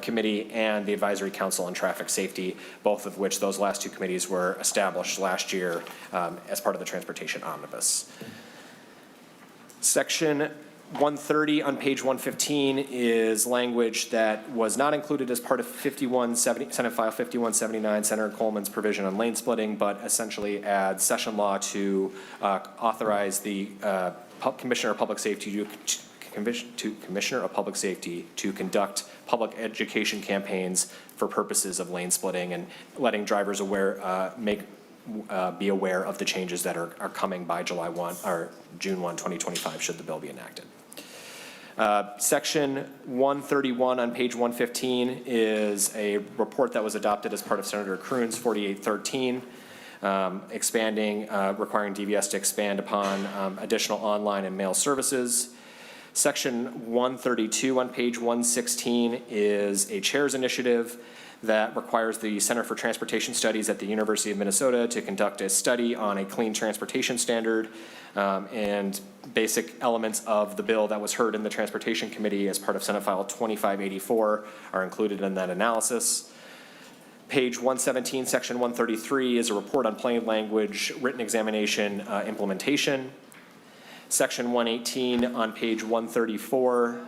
Committee and the Advisory Council on Traffic Safety, both of which those last two committees were established last year as part of the Transportation Omnibus. Section 130 on page 115 is language that was not included as part of Senate File 5179, Senator Coleman's provision on lane splitting, but essentially adds session law to authorize the Commissioner of Public Safety to conduct public education campaigns for purposes of lane splitting and letting drivers be aware of the changes that are coming by July 1 or June 1, 2025, should the bill be enacted. Section 131 on page 115 is a report that was adopted as part of Senator Kroon's 4813, requiring DVS to expand upon additional online and mail services. Section 132 on page 116 is a chair's initiative that requires the Center for Transportation Studies at the University of Minnesota to conduct a study on a clean transportation standard, and basic elements of the bill that was heard in the Transportation Committee as part of Senate File 2584 are included in that analysis. Page 117, Section 133 is a report on plain language written examination implementation. Section 118 on page 134,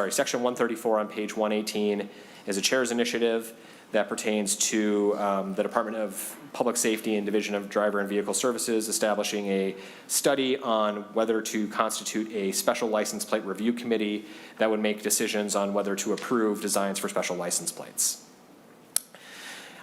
Section 134 on page 118 is a chair's initiative that pertains to the Department of Public Safety and Division of Driver and Vehicle Services establishing a study on whether to constitute a special license plate review committee that would make decisions on whether to approve designs for special license plates.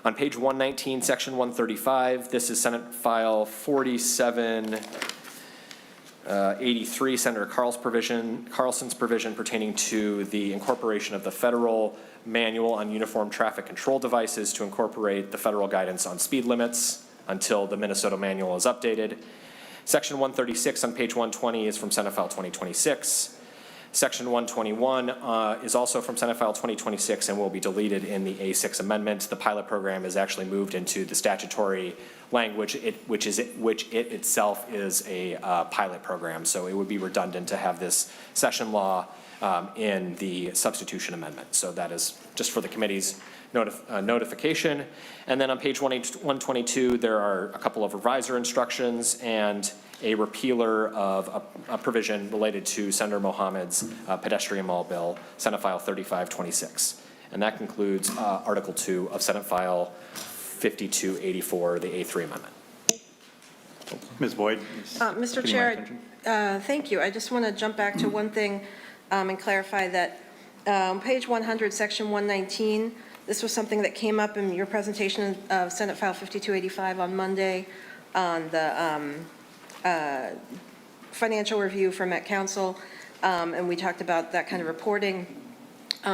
On page 119, Section 135, this is Senate File 4783, Senator Carlson's provision pertaining to the incorporation of the federal manual on uniform traffic control devices to incorporate the federal guidance on speed limits until the Minnesota manual is updated. Section 136 on page 120 is from Senate File 2026. Section 121 is also from Senate File 2026 and will be deleted in the A6 amendment. The pilot program is actually moved into the statutory language, which it itself is a pilot program. So it would be redundant to have this session law in the substitution amendment. So that is just for the committee's notification. And then on page 122, there are a couple of revisor instructions and a repealer of a provision related to Senator Mohammed's pedestrian mall bill, Senate File 3526. And that concludes Article 2 of Senate File 5284, the A3 amendment. Ms. Boyd? Mr. Chair, thank you. I just want to jump back to one thing and clarify that on page 100, section 119, this was something that came up in your presentation of Senate File 5285 on Monday on the financial review for Met Council, and we talked about that kind of reporting.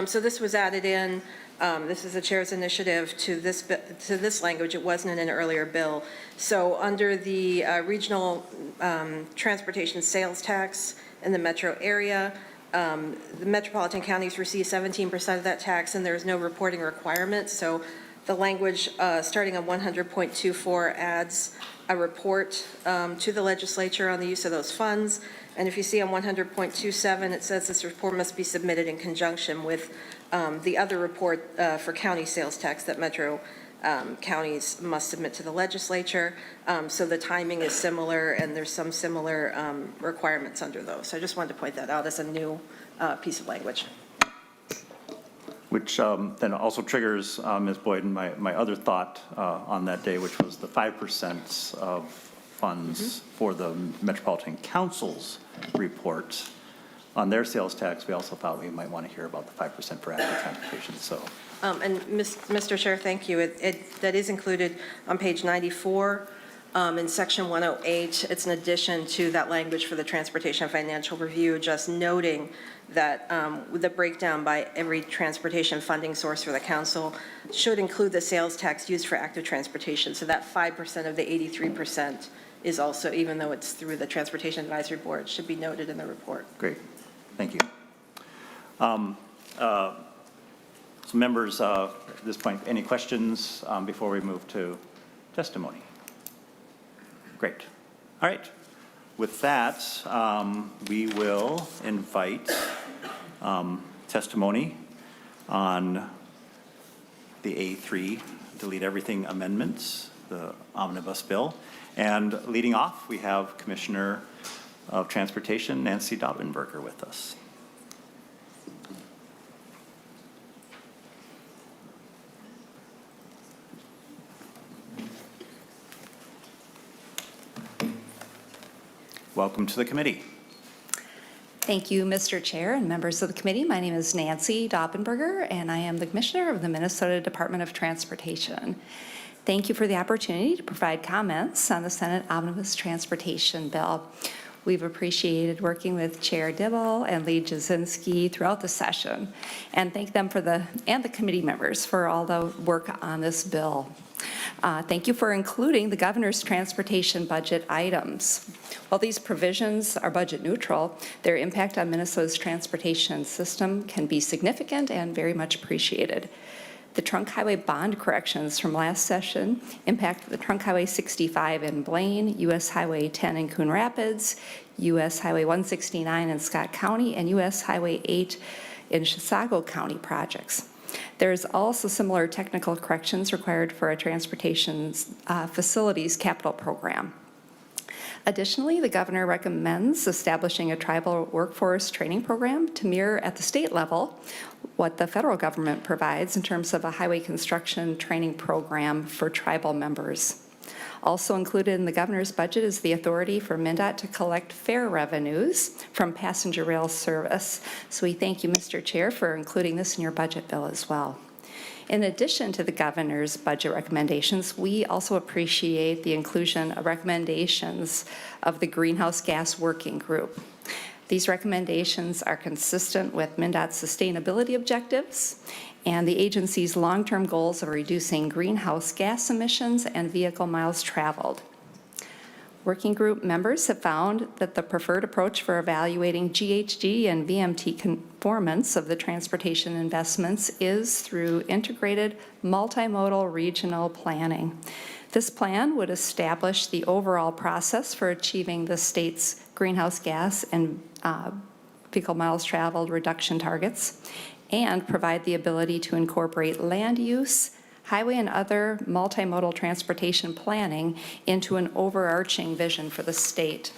So this was added in. This is the chair's initiative to this language. It wasn't in an earlier bill. So under the regional transportation sales tax in the metro area, the metropolitan counties receive 17% of that tax, and there's no reporting requirement. So the language starting on 100.24 adds a report to the legislature on the use of those funds. And if you see on 100.27, it says this report must be submitted in conjunction with the other report for county sales tax that metro counties must submit to the legislature. So the timing is similar, and there's some similar requirements under those. So I just wanted to point that out as a new piece of language. Which then also triggers, Ms. Boyd, my other thought on that day, which was the 5% of funds for the Metropolitan Council's report on their sales tax. We also thought we might want to hear about the 5% for active transportation. So, and Mr. Chair, thank you. That is included on page 94 in section 108. It's an addition to that language for the transportation financial review, just noting that the breakdown by every transportation funding source for the council should include the sales tax used for active transportation. So that 5% of the 83% is also, even though it's through the Transportation Advisory Board, should be noted in the report. great. Thank you. So members, at this point, any questions before we move to testimony? Great. All right. with that, we will invite testimony on the A3, delete everything amendments, the omnibus bill. And leading off, we have Commissioner of Transportation, Nancy Dobbenberger, with us. Welcome to the committee. Thank you, Mr. Chair and members of the committee. My name is Nancy Dobbenberger, and I am the Commissioner of the Minnesota Department of Transportation. Thank you for the opportunity to provide comments on the Senate Omnibus Transportation Bill. We've appreciated working with Chair Dibble and Lee Jasinski throughout the session, and thank them and the committee members for all the work on this bill. Thank you for including the governor's transportation budget items. While these provisions are budget neutral, their impact on Minnesota's transportation system can be significant and very much appreciated. The trunk highway bond corrections from last session impact the trunk highway 65 in Blaine, US Highway 10 in Coon Rapids, US Highway 169 in Scott County, and US Highway 8 in Chisago County projects. There's also similar technical corrections required for a transportation facilities capital program. Additionally, the governor recommends establishing a tribal workforce training program to mirror at the state level what the federal government provides in terms of a highway construction training program for tribal members. Also included in the governor's budget is the authority for MnDOT to collect fare revenues from passenger rail service. So we thank you, Mr. Chair, for including this in your budget bill as well. In addition to the governor's budget recommendations, we also appreciate the inclusion of recommendations of the Greenhouse Gas Working Group. These recommendations are consistent with MnDOT's sustainability objectives and the agency's long-term goals of reducing greenhouse gas emissions and vehicle miles traveled. Working group members have found that the preferred approach for evaluating GHG and VMT conformance of the transportation investments is through integrated multimodal regional planning. This plan would establish the overall process for achieving the state's greenhouse gas and vehicle miles traveled reduction targets and provide the ability to incorporate land use, highway and other multimodal transportation planning into an overarching vision for the state.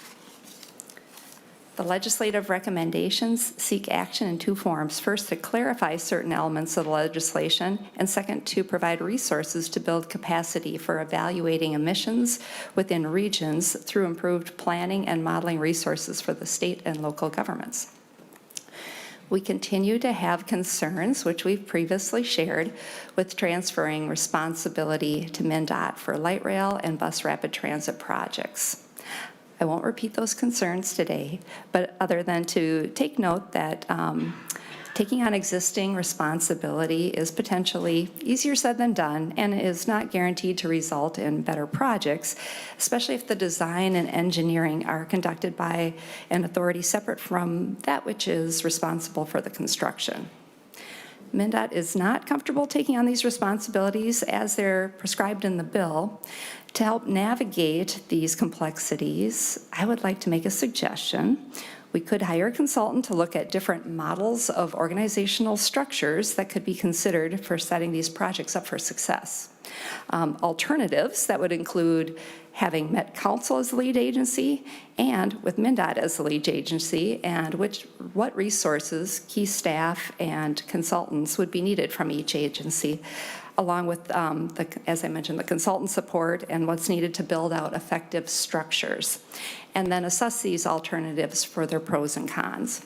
The legislative recommendations seek action in two forms. First, to clarify certain elements of the legislation, and second, to provide resources to build capacity for evaluating emissions within regions through improved planning and modeling resources for the state and local governments. We continue to have concerns, which we've previously shared, with transferring responsibility to MnDOT for light rail and bus rapid transit projects. I won't repeat those concerns today, but other than to take note that taking on existing responsibility is potentially easier said than done and is not guaranteed to result in better projects, especially if the design and engineering are conducted by an authority separate from that which is responsible for the construction. MnDOT is not comfortable taking on these responsibilities as they're prescribed in the bill. To help navigate these complexities, I would like to make a suggestion. We could hire a consultant to look at different models of organizational structures that could be considered for setting these projects up for success. Alternatives that would include having Met Council as the lead agency and with MnDOT as the lead agency, and what resources, key staff, and consultants would be needed from each agency, along with, as I mentioned, the consultant support and what's needed to build out effective structures, and then assess these alternatives for their pros and cons.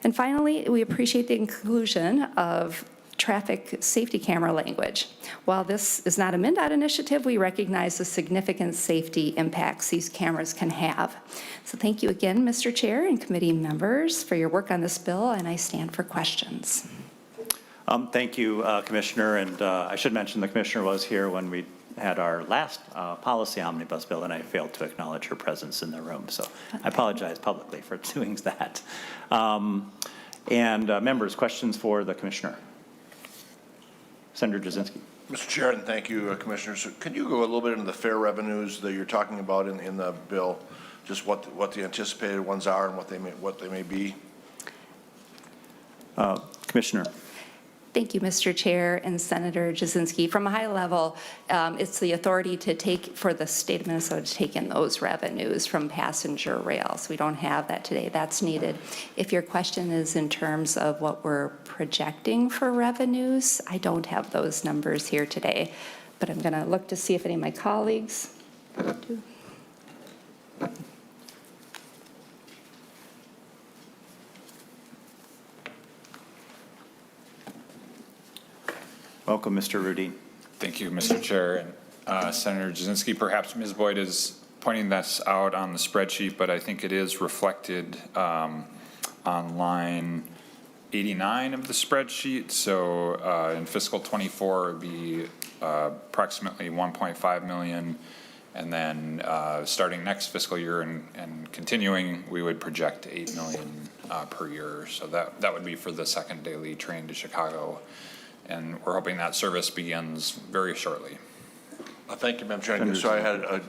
And finally, we appreciate the inclusion of traffic safety camera language. While this is not a MnDOT initiative, we recognize the significant safety impacts these cameras can have. So thank you again, Mr. Chair and committee members, for your work on this bill, and I stand for questions. Thank you, Commissioner, and I should mention the Commissioner was here when we had our last policy omnibus bill, and I failed to acknowledge her presence in the room, so I apologize publicly for doing that. Members, questions for the Commissioner? Senator Jasinski. Mr. Chair, and thank you, Commissioners. Could you go a little bit into the fare revenues that you're talking about in the bill? just what the anticipated ones are and what they may be? Commissioner. Thank you, Mr. Chair and Senator Jasinski. From a high level, it's the authority to take, for the state of Minnesota to take in those revenues from passenger rail. So we don't have that today. That's needed. If your question is in terms of what we're projecting for revenues, I don't have those numbers here today, but I'm going to look to see if any of my colleagues do. Welcome, Mr. Rudy. Thank you, Mr. Chair. And Senator Jasinski, perhaps Ms. Boyd is pointing this out on the spreadsheet, but I think it is reflected on line 89 of the spreadsheet. So in fiscal 24, it would be approximately 1.5 million. And then starting next fiscal year and continuing, we would project 8 million per year. So that would be for the second daily train to Chicago. And we're hoping that service begins very shortly. Thank you, Madam Chair. So I had a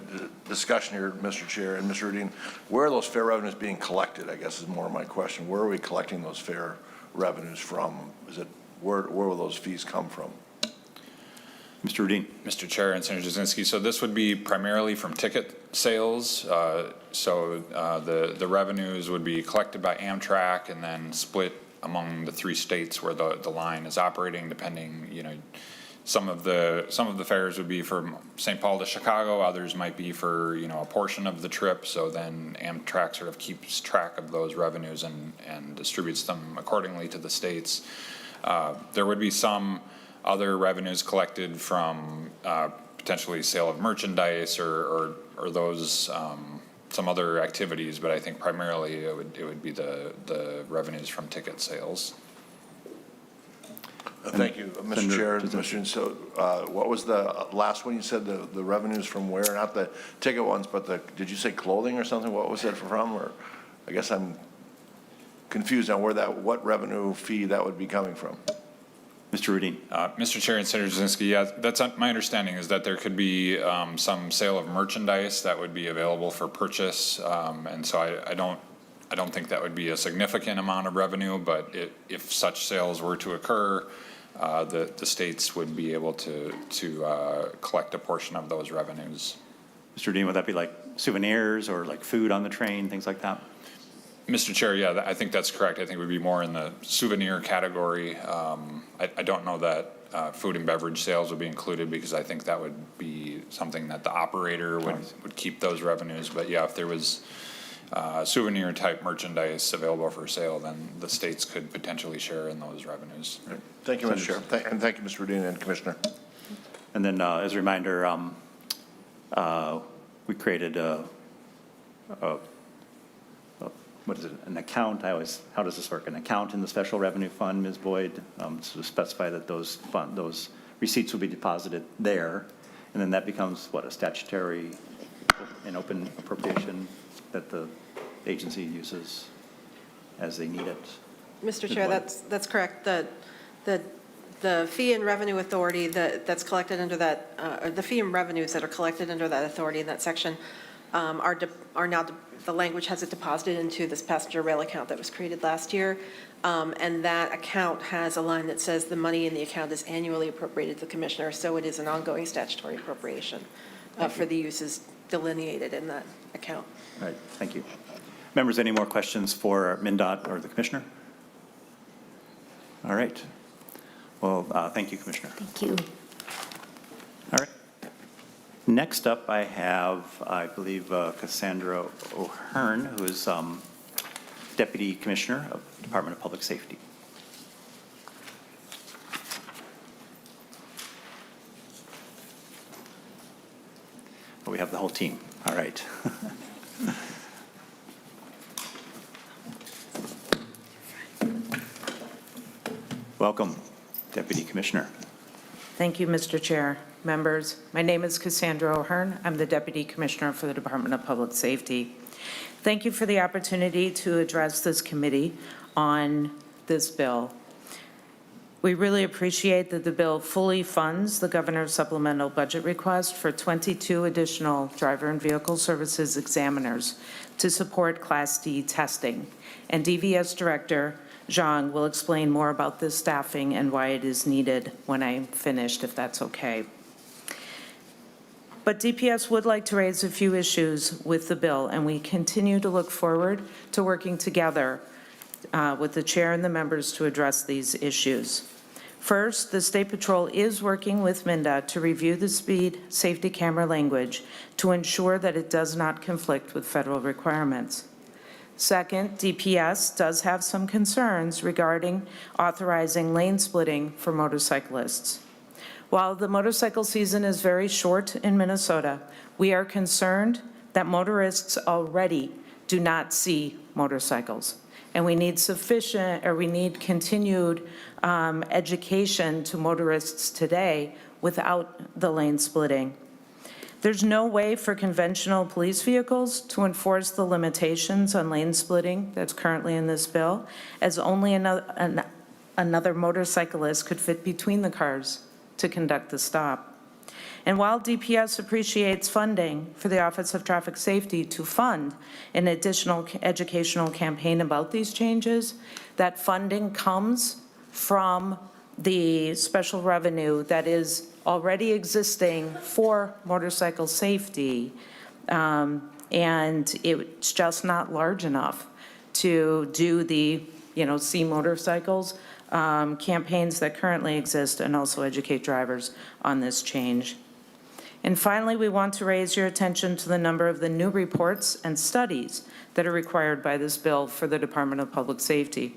discussion here, Mr. Chair and Mr. Rudin. Where are those fare revenues being collected, I guess is more of my question. Where are we collecting those fare revenues from? Where will those fees come from? Mr. Rudin. Mr. Chair and Senator Jasinski, so this would be primarily from ticket sales. The revenues would be collected by Amtrak and then split among the 3 states where the line is operating, depending, some of the fares would be from St. Paul to Chicago, others might be for, a portion of the trip. So then Amtrak sort of keeps track of those revenues and distributes them accordingly to the states. There would be some other revenues collected from potentially sale of merchandise or those some other activities, but I think primarily it would be the revenues from ticket sales. Thank you, Mr. Chair. Mr. So what was the last one you said, the revenues from where? Not the ticket ones, but did you say clothing or something? What was it from? Or I guess I'm confused on what revenue fee that would be coming from. Mr. Rudin. Mr. Chair and Senator Jasinski, yeah, that's my understanding is that there could be some sale of merchandise that would be available for purchase. And so I don't think that would be a significant amount of revenue, but if such sales were to occur, the states would be able to collect a portion of those revenues. Mr. Rudin, would that be like souvenirs or like food on the train, things like that? Mr. Chair, yeah, I think that's correct. I think it would be more in the souvenir category. I don't know that food and beverage sales would be included because I think that would be something that the operator would keep those revenues. But yeah, if there was souvenir type merchandise available for sale, then the states could potentially share in those revenues. Thank you, Mr. Chair. And thank you, Mr. Rudin and Commissioner. And then as a reminder, we created what is it, an account? How does this work? An account in the special revenue fund, Ms. Boyd, to specify that those receipts will be deposited there. And then that becomes what, a statutory and open appropriation that the agency uses as they need it. Mr. Chair, that's correct. The fee and revenue authority that's collected under that, or the fee and revenues that are collected under that authority in that section are now, the language has it deposited into this passenger rail account that was created last year. And that account has a line that says the money in the account is annually appropriated to the commissioner. So it is an ongoing statutory appropriation for the uses delineated in that account. All right, thank you. Members, any more questions for MnDOT or the commissioner? All right. Well, thank you, Commissioner. Thank you. All right. Next up, I have, I believe, Cassandra O'Hearn, who is Deputy Commissioner of the Department of Public Safety. Oh, we have the whole team. All right. Welcome, Deputy Commissioner. Thank you, Mr. Chair. Members, my name is Cassandra O'Hearn. I'm the Deputy Commissioner for the Department of Public Safety. Thank you for the opportunity to address this committee on this bill. We really appreciate that the bill fully funds the governor's supplemental budget request for 22 additional driver and vehicle services examiners to support Class D testing. And DVS Director Zhang will explain more about this staffing and why it is needed when I'm finished, if that's okay. But DPS would like to raise a few issues with the bill, and we continue to look forward to working together with the chair and the members to address these issues. First, the State Patrol is working with MnDOT to review the speed safety camera language to ensure that it does not conflict with federal requirements. Second, DPS does have some concerns regarding authorizing lane splitting for motorcyclists. While the motorcycle season is very short in Minnesota, we are concerned that motorists already do not see motorcycles. And we need continued education to motorists today without the lane splitting. There's no way for conventional police vehicles to enforce the limitations on lane splitting that's currently in this bill, as only another motorcyclist could fit between the cars to conduct the stop. And while DPS appreciates funding for the Office of Traffic Safety to fund an additional educational campaign about these changes, that funding comes from the special revenue that is already existing for motorcycle safety, and it's just not large enough to do the, see motorcycles campaigns that currently exist and also educate drivers on this change. And finally, we want to raise your attention to the number of the new reports and studies that are required by this bill for the Department of Public Safety,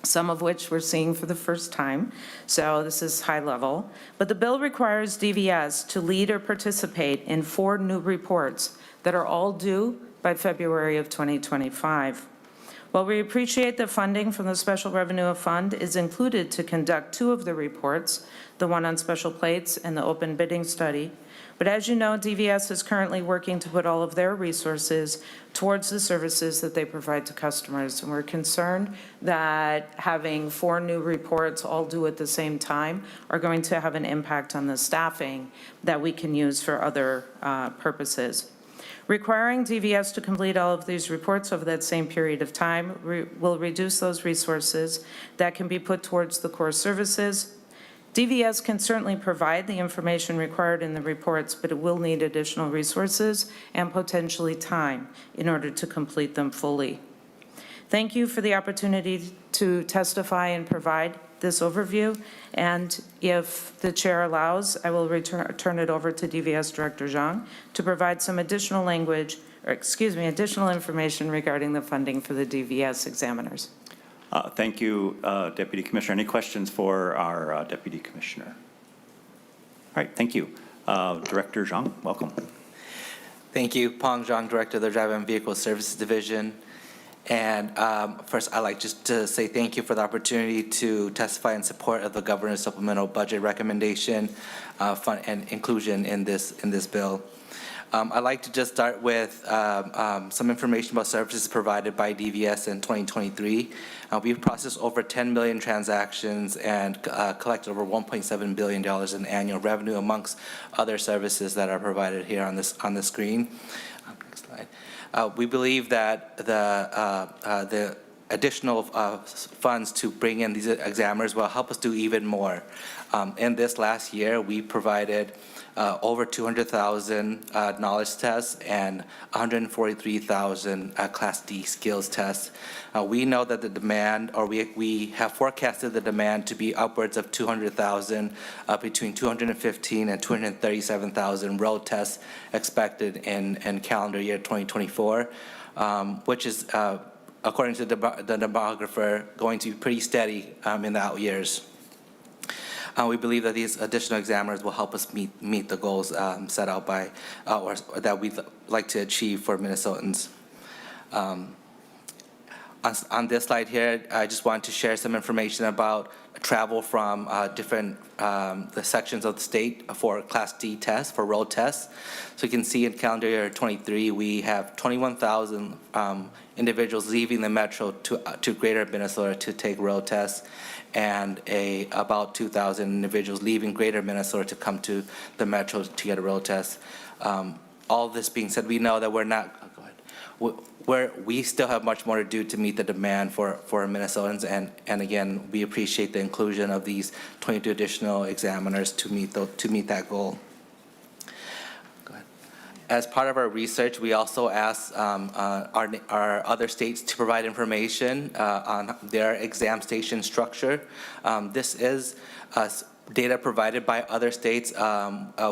some of which we're seeing for the first time, so this is high level. But the bill requires DVS to lead or participate in 4 new reports that are all due by February of 2025. While we appreciate the funding from the Special Revenue Fund is included to conduct 2 of the reports, the one on special plates and the open bidding study, but as you know, DVS is currently working to put all of their resources towards the services that they provide to customers. And we're concerned that having 4 new reports all due at the same time are going to have an impact on the staffing that we can use for other purposes. Requiring DVS to complete all of these reports over that same period of time will reduce those resources that can be put towards the core services. DVS can certainly provide the information required in the reports, but it will need additional resources and potentially time in order to complete them fully. Thank you for the opportunity to testify and provide this overview. And if the chair allows, I will turn it over to DVS Director Zhang to provide some additional additional information regarding the funding for the DVS examiners. Thank you, Deputy Commissioner. Any questions for our Deputy Commissioner? All right, thank you. Director Zhang, welcome. Thank you. Pong Zhang, Director of the Driver and Vehicle Services Division. And first, I'd like just to say thank you for the opportunity to testify in support of the Governor's supplemental budget recommendation fund and inclusion in this bill. I'd like to just start with some information about services provided by DVS in 2023. We've processed over 10 million transactions and collected over $1.7 billion in annual revenue, amongst other services that are provided here on the screen. Next slide. We believe that the additional funds to bring in these examiners will help us do even more. In this last year, we provided over 200,000 knowledge tests and 143,000 Class D skills tests. We know that the demand, or we have forecasted the demand to be upwards of 200,000, between 215 and 237,000 road tests expected in calendar year 2024, which is, according to the demographer, going to be pretty steady in the out years. We believe that these additional examiners will help us meet the goals set out by, or that we'd like to achieve for Minnesotans. On this slide here, I just want to share some information about travel from different the sections of the state for Class D tests, for road tests. So you can see in calendar year 23, we have 21,000 individuals leaving the metro to greater Minnesota to take road tests, and about 2,000 individuals leaving greater Minnesota to come to the metro to get a road test. All this being said, we know that we're not, we still have much more to do to meet the demand for Minnesotans, and again, we appreciate the inclusion of these 22 additional examiners to meet that goal. As part of our research, we also asked our other states to provide information on their exam station structure. This is data provided by other states.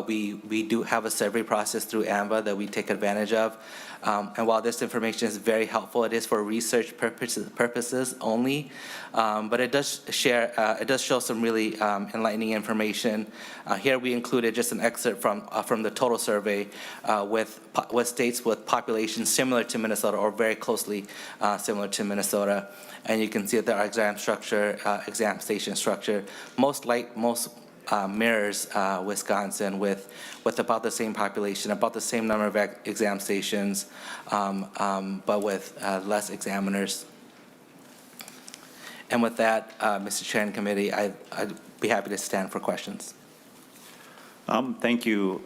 We do have a survey process through AMVA that we take advantage of. And while this information is very helpful, it is for research purposes only. But it does show some really enlightening information. Here we included just an excerpt from the total survey with states with populations similar to Minnesota or very closely similar to Minnesota. And you can see that our exam station structure most mirrors Wisconsin with about the same population, about the same number of exam stations, but with less examiners. And with that, Mr. Chair and committee, I'd be happy to stand for questions. Thank you,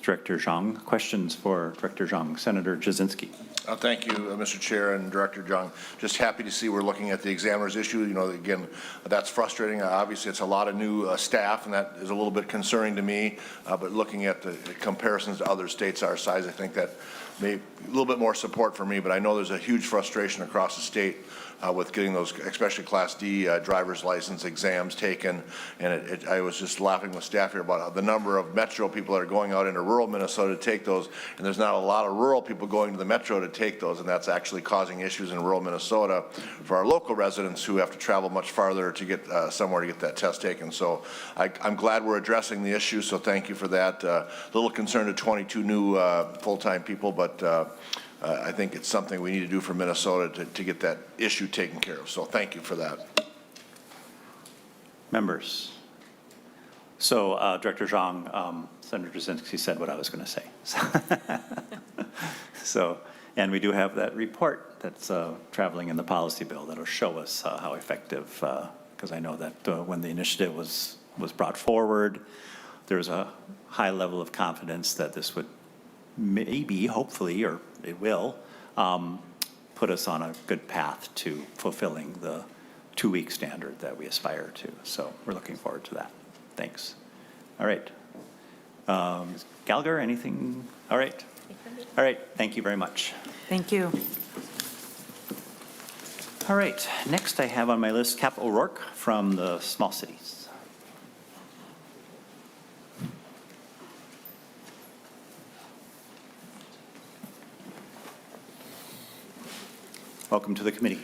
Director Zhang. Questions for Director Zhang? Senator Jasinski. Thank you, Mr. Chair and Director Zhang. Just happy to see we're looking at the examiners issue. You know, again, that's frustrating. Obviously, it's a lot of new staff, and that is a little bit concerning to me. But looking at the comparisons to other states our size, I think that may a little bit more support for me. But I know there's a huge frustration across the state with getting those, especially Class D driver's license exams taken. And I was just laughing with staff here about the number of metro people that are going out into rural Minnesota to take those, and there's not a lot of rural people going to the metro to take those, and that's actually causing issues in rural Minnesota for our local residents who have to travel much farther to get somewhere to get that test taken. So I'm glad we're addressing the issue, so thank you for that. A little concerned at 22 new full-time people, but I think it's something we need to do for Minnesota to get that issue taken care of. So thank you for that. Members. So Director Zhang, Senator Jasinski said what I was going to say. So, and we do have that report that's traveling in the policy bill that'll show us how effective, because I know that when the initiative was brought forward, there's a high level of confidence that this would maybe, hopefully, or it will, put us on a good path to fulfilling the 2-week standard that we aspire to. So we're looking forward to that. Thanks. All right. Ms. Gallagher, anything? All right. All right. Thank you very much. Thank you. All right. Next I have on my list Cap O'Rourke from the Small Cities. Welcome to the committee.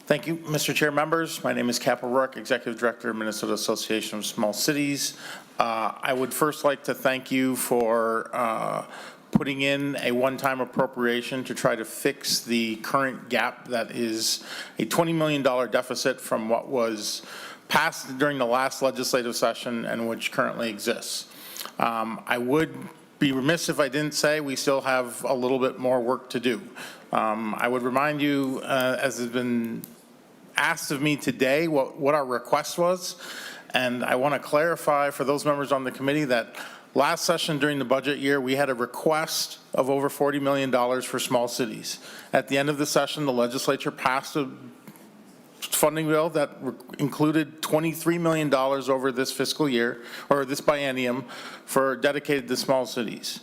Thank you, Mr. Chair, members. My name is Cap O'Rourke, Executive Director of Minnesota Association of Small Cities. I would first like to thank you for putting in a one-time appropriation to try to fix the current gap that is a $20 million deficit from what was passed during the last legislative session and which currently exists. I would be remiss if I didn't say we still have a little bit more work to do. I would remind you, as has been asked of me today, what our request was. And I want to clarify for those members on the committee that last session during the budget year, we had a request of over $40 million for small cities. At the end of the session, the legislature passed a funding bill that included $23 million over this fiscal year, or this biennium, for dedicated to small cities.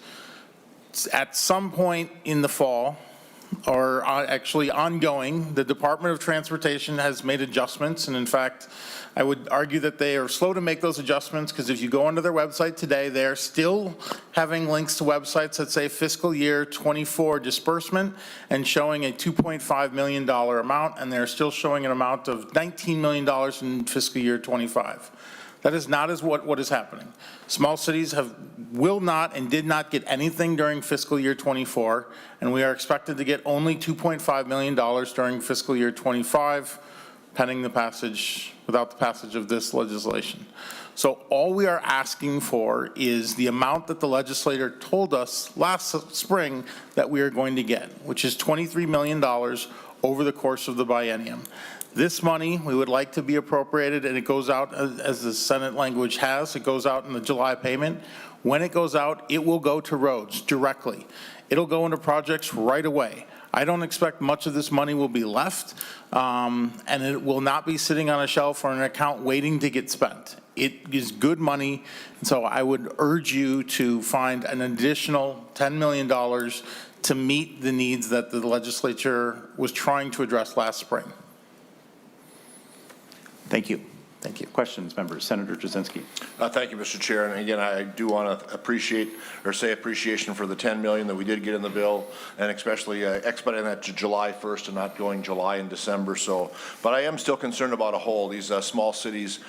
At some point in the fall, or actually ongoing, the Department of Transportation has made adjustments, and in fact, I would argue that they are slow to make those adjustments, because if you go onto their website today, they are still having links to websites that say fiscal year 24 disbursement and showing a $2.5 million amount, and they're still showing an amount of $19 million in fiscal year 25. That is not what is happening. Small cities will not and did not get anything during fiscal year 24, and we are expected to get only $2.5 million during fiscal year 25. pending the passage, without the passage of this legislation. So all we are asking for is the amount that the legislator told us last spring that we are going to get, which is $23 million over the course of the biennium. This money, we would like to be appropriated, and it goes out, as the Senate language has, it goes out in the July payment. When it goes out, it will go to roads directly. It'll go into projects right away. I don't expect much of this money will be left, and it will not be sitting on a shelf or an account waiting to get spent. It is good money, and so I would urge you to find an additional $10 million to meet the needs that the legislature was trying to address last spring. Thank you. Thank you. Questions, members? Senator Jasinski. Thank you, Mr. Chair. And again, I do want to appreciate or say appreciation for the $10 million that we did get in the bill, and especially expediting that to July 1st and not going July and December. So, but I am still concerned about a whole. These small cities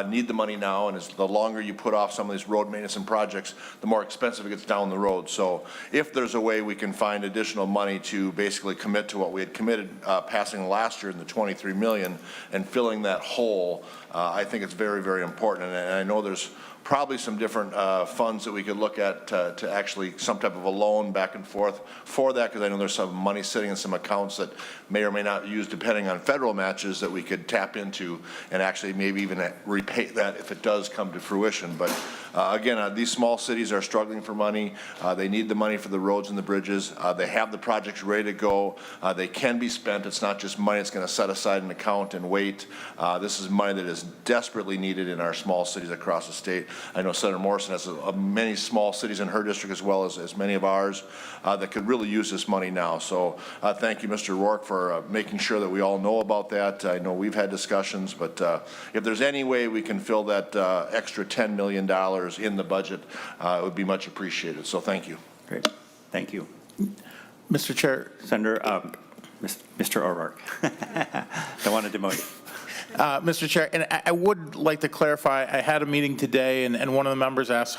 need the money now, and the longer you put off some of these road maintenance and projects, the more expensive it gets down the road. So if there's a way we can find additional money to basically commit to what we had committed passing last year in the $23 million and filling that hole, I think it's very, very important. And I know there's probably some different funds that we could look at to actually some type of a loan back and forth for that, because I know there's some money sitting in some accounts that may or may not use depending on federal matches that we could tap into and actually maybe even repay that if it does come to fruition. But again, these small cities are struggling for money. They need the money for the roads and the bridges. They have the projects ready to go. They can be spent. It's not just money that's going to set aside an account and wait. This is money that is desperately needed in our small cities across the state. I know Senator Morrison has many small cities in her district as well as many of ours that could really use this money now. So thank you, Mr. Rourke, for making sure that we all know about that. I know we've had discussions, but if there's any way we can fill that extra $10 million in the budget, it would be much appreciated. So thank you. Great. Thank you. Mr. Chair. Senator, Mr. O'Rourke. Don't want to demote you. Mr. Chair, and I would like to clarify, I had a meeting today, and one of the members asked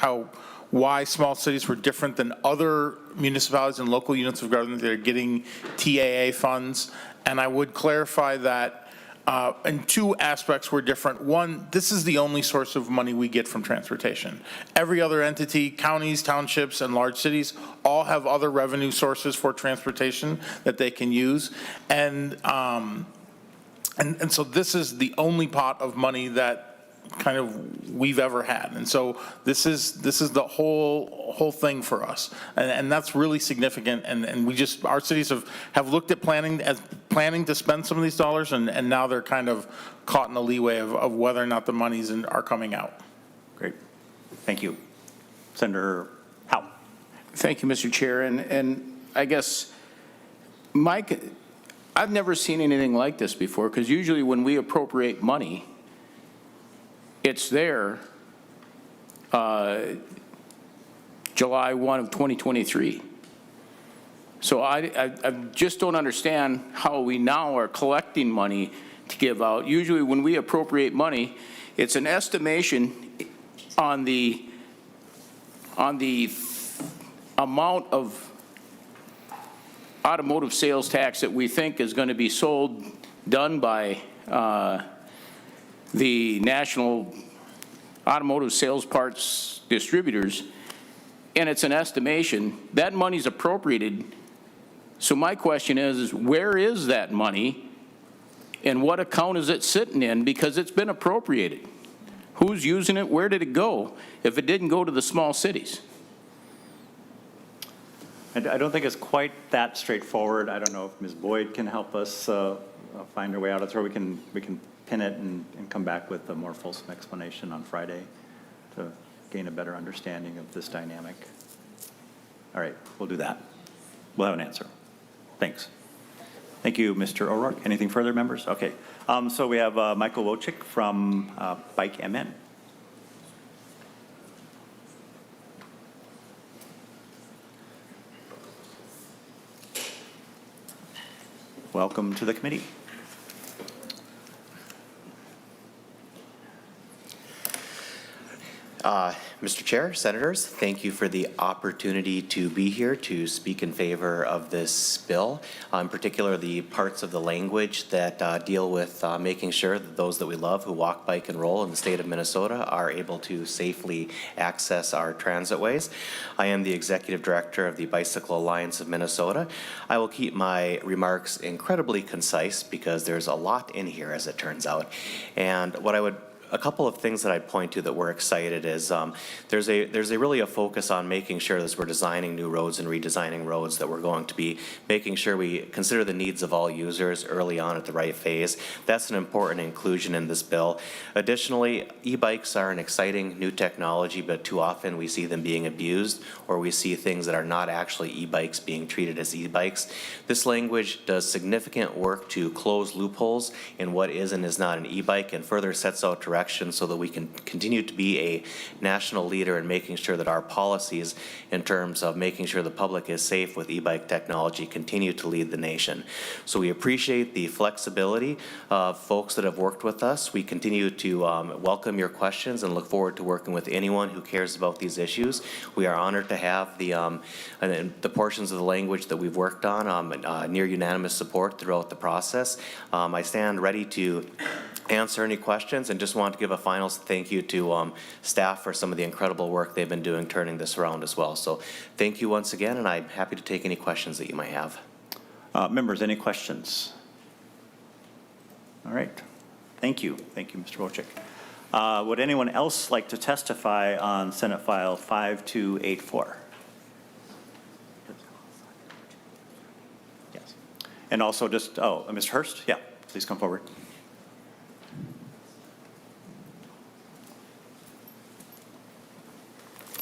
why small cities were different than other municipalities and local units of government that are getting TAA funds. And I would clarify that, and two aspects were different. One, this is the only source of money we get from transportation. Every other entity, counties, townships, and large cities, all have other revenue sources for transportation that they can use. And so this is the only pot of money that kind of we've ever had. And so this is the whole thing for us. And that's really significant. And we just, our cities have looked at planning to spend some of these dollars, and now they're kind of caught in the leeway of whether or not the monies are coming out. Great. Thank you. Senator Howe. Thank you, Mr. Chair. And I guess, Mike, I've never seen anything like this before, because usually when we appropriate money, it's there July 1 of 2023. So I just don't understand how we now are collecting money to give out. Usually when we appropriate money, it's an estimation on the amount of automotive sales tax that we think is going to be done by the national automotive sales parts distributors, and it's an estimation. That money's appropriated. So my question is where is that money, and what account is it sitting in? Because it's been appropriated. Who's using it? Where did it go if it didn't go to the small cities? I don't think it's quite that straightforward. I don't know if Ms. Boyd can help us find her way out of it, or we can pin it and come back with a more fulsome explanation on Friday to gain a better understanding of this dynamic. All right, we'll do that. We'll have an answer. Thanks. Thank you, Mr. O'Rourke. Anything further, members? Okay. So we have Michael Wojcik from Bike MN. Welcome to the committee. Mr. Chair, Senators, thank you for the opportunity to be here to speak in favor of this bill, in particular the parts of the language that deal with making sure that those that we love who walk, bike, and roll in the state of Minnesota are able to safely access our transit ways. I am the Executive Director of the Bicycle Alliance of Minnesota. I will keep my remarks incredibly concise because there's a lot in here, as it turns out. And a couple of things that I'd point to that we're excited is there's really a focus on making sure as we're designing new roads and redesigning roads that we're going to be making sure we consider the needs of all users early on at the right phase. That's an important inclusion in this bill. Additionally, e-bikes are an exciting new technology, but too often we see them being abused, or we see things that are not actually e-bikes being treated as e-bikes. This language does significant work to close loopholes in what is and is not an e-bike, and further sets out direction so that we can continue to be a national leader in making sure that our policies in terms of making sure the public is safe with e-bike technology continue to lead the nation. So we appreciate the flexibility of folks that have worked with us. We continue to welcome your questions and look forward to working with anyone who cares about these issues. We are honored to have the portions of the language that we've worked on near unanimous support throughout the process. I stand ready to answer any questions and just want to give a final thank you to staff for some of the incredible work they've been doing turning this around as well. So thank you once again, and I'm happy to take any questions that you might have. Members, any questions? All right. Thank you. Thank you, Mr. Wojcik. Would anyone else like to testify on Senate File 5284? Yes. And also just, Mr. Hurst? Yeah, please come forward.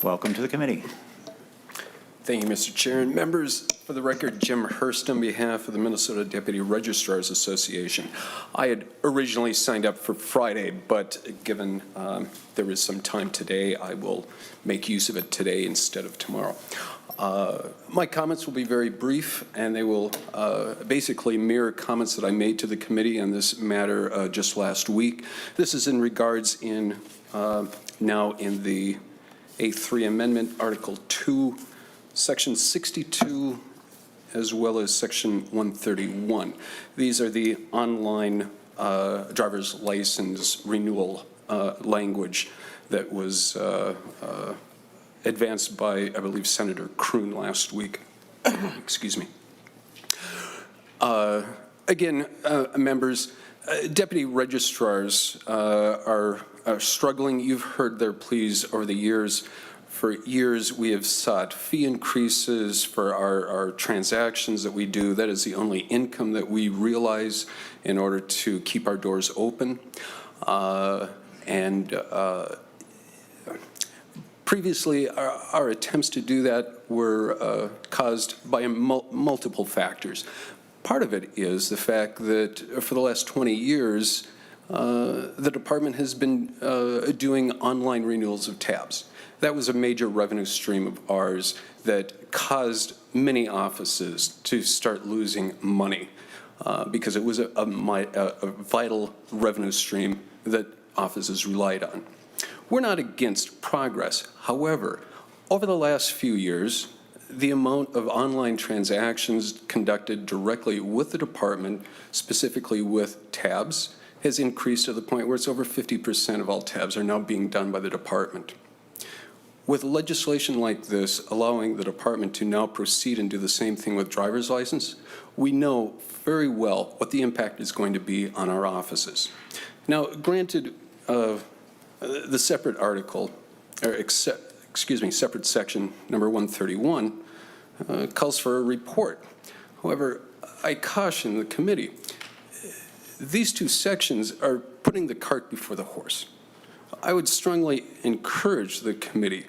Welcome to the committee. Thank you, Mr. Chair. And members, for the record, Jim Hurst on behalf of the Minnesota Deputy Registrars Association. I had originally signed up for Friday, but given there is some time today, I will make use of it today instead of tomorrow. My comments will be very brief, and they will basically mirror comments that I made to the committee on this matter just last week. This is in regards now in the A3 Amendment, Article 2, Section 62, as well as Section 131. These are the online driver's license renewal language that was advanced by, I believe, Senator Kroon last week. Excuse me. Again, members, deputy registrars are struggling. You've heard their pleas over the years. For years, we have sought fee increases for our transactions that we do. That is the only income that we realize in order to keep our doors open. Previously, our attempts to do that were caused by multiple factors. Part of it is the fact that for the last 20 years, the department has been doing online renewals of tabs. That was a major revenue stream of ours that caused many offices to start losing money because it was a vital revenue stream that offices relied on. We're not against progress. However, over the last few years, the amount of online transactions conducted directly with the department, specifically with tabs, has increased to the point where it's over 50% of all tabs are now being done by the department. With legislation like this allowing the department to now proceed and do the same thing with driver's license, we know very well what the impact is going to be on our offices. Now, granted, the separate article, or separate section number 131 calls for a report. However, I caution the committee, these two sections are putting the cart before the horse. I would strongly encourage the committee,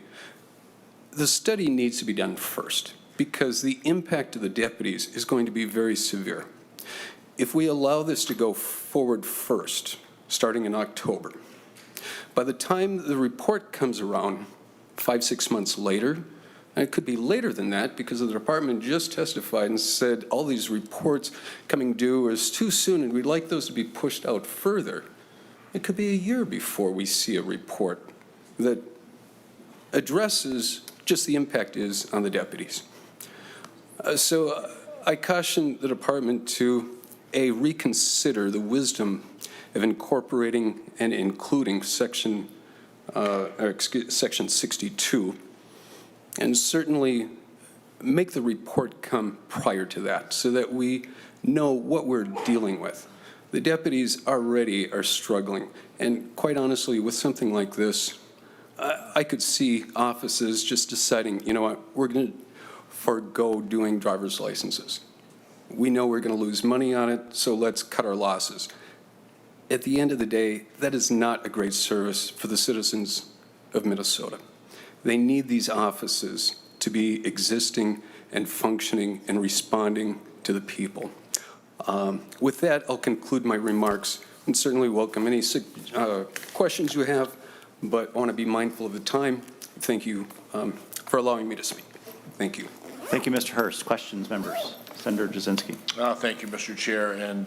the study needs to be done first because the impact to the deputies is going to be very severe. If we allow this to go forward first, starting in October, by the time the report comes around 5-6 months later, and it could be later than that because the department just testified and said all these reports coming due is too soon and we'd like those to be pushed out further. It could be a year before we see a report that addresses just the impact is on the deputies. So I caution the department to, A, reconsider the wisdom of incorporating and including Section 62, and certainly make the report come prior to that so that we know what we're dealing with. The deputies already are struggling, and quite honestly, with something like this, I could see offices just deciding, you know what, we're going to forego doing driver's licenses. We know we're going to lose money on it, so let's cut our losses. At the end of the day, that is not a great service for the citizens of Minnesota. They need these offices to be existing and functioning and responding to the people. With that, I'll conclude my remarks and certainly welcome any questions you have, but I want to be mindful of the time. Thank you for allowing me to speak. Thank you. Thank you, Mr. Hurst. Questions, members? Senator Jasinski. Thank you, Mr. Chair. And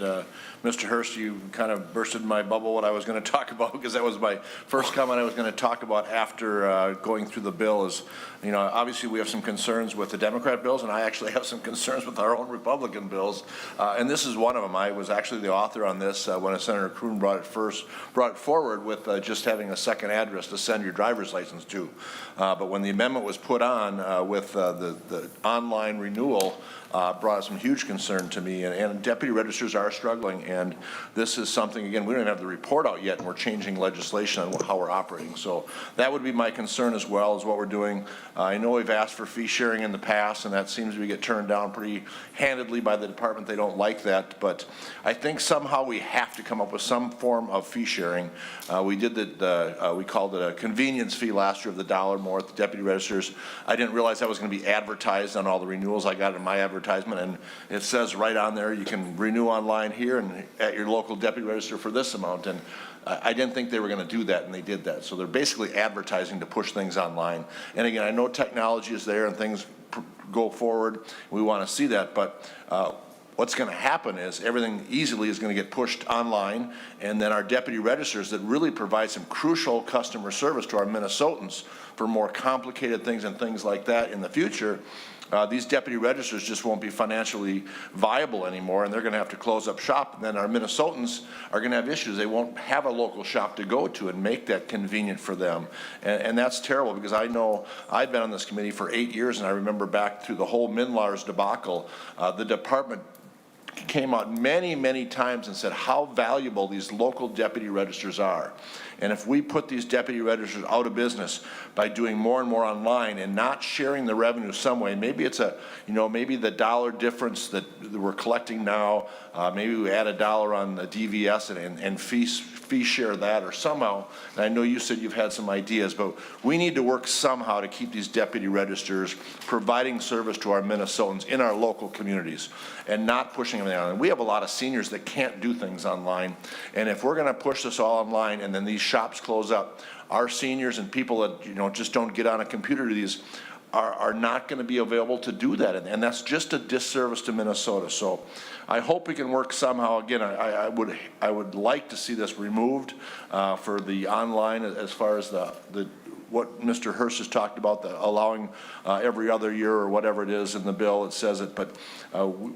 Mr. Hurst, you kind of bursted my bubble what I was going to talk about, because that was my first comment I was going to talk about after going through the bill is, you know, obviously we have some concerns with the Democrat bills, and I actually have some concerns with our own Republican bills. And this is one of them. I was actually the author on this when Senator Kroon brought it forward with just having a second address to send your driver's license to. But when the amendment was put on with the online renewal, brought some huge concern to me, and deputy registers are struggling, and this is something, again, we don't even have the report out yet, and we're changing legislation on how we're operating. So that would be my concern as well as what we're doing. I know we've asked for fee sharing in the past, and that seems to get turned down pretty handedly by the department. They don't like that, but I think somehow we have to come up with some form of fee sharing. We did we called it a convenience fee last year of $1 more at the deputy registers. I didn't realize that was going to be advertised on all the renewals. I got it in my advertisement, and it says right on there, you can renew online here and at your local deputy register for this amount. And I didn't think they were going to do that, and they did that. So they're basically advertising to push things online. And again, I know technology is there and things go forward. We want to see that, but what's going to happen is everything easily is going to get pushed online, and then our deputy registers that really provide some crucial customer service to our Minnesotans for more complicated things and things like that in the future, these deputy registers just won't be financially viable anymore, and they're going to have to close up shop. And then our Minnesotans are going to have issues. They won't have a local shop to go to and make that convenient for them. And that's terrible, because I know I've been on this committee for 8 years, and I remember back through the whole Minlars debacle, the department came out many, many times and said how valuable these local deputy registers are. And if we put these deputy registers out of business by doing more and more online and not sharing the revenue some way, maybe it's maybe the dollar difference that we're collecting now, maybe we add $1 on the DVS and fee share that, or somehow, and I know you said you've had some ideas, but we need to work somehow to keep these deputy registers providing service to our Minnesotans in our local communities and not pushing them down. And we have a lot of seniors that can't do things online, and if we're going to push this all online and then these shops close up, our seniors and people that just don't get on a computer to these are not going to be available to do that, and that's just a disservice to Minnesota. So I hope we can work somehow. Again, I would like to see this removed for the online, as far as what Mr. Hurst has talked about, allowing every other year or whatever it is in the bill. It says it, but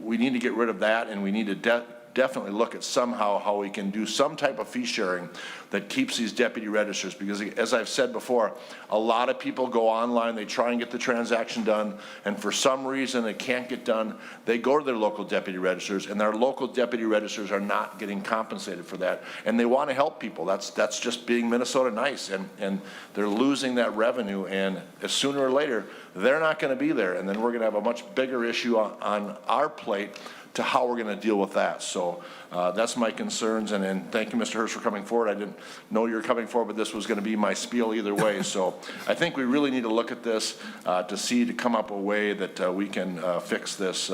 we need to get rid of that, and we need to definitely look at somehow how we can do some type of fee sharing that keeps these deputy registers, because as I've said before, a lot of people go online, they try and get the transaction done, and for some reason it can't get done. They go to their local deputy registers, and their local deputy registers are not getting compensated for that, and they want to help people. That's just being Minnesota nice, and they're losing that revenue, and sooner or later they're not going to be there, and then we're going to have a much bigger issue on our plate to how we're going to deal with that. So that's my concerns, and thank you, Mr. Hurst, for coming forward. I didn't know you were coming forward, but this was going to be my spiel either way. So I think we really need to look at this to come up a way that we can fix this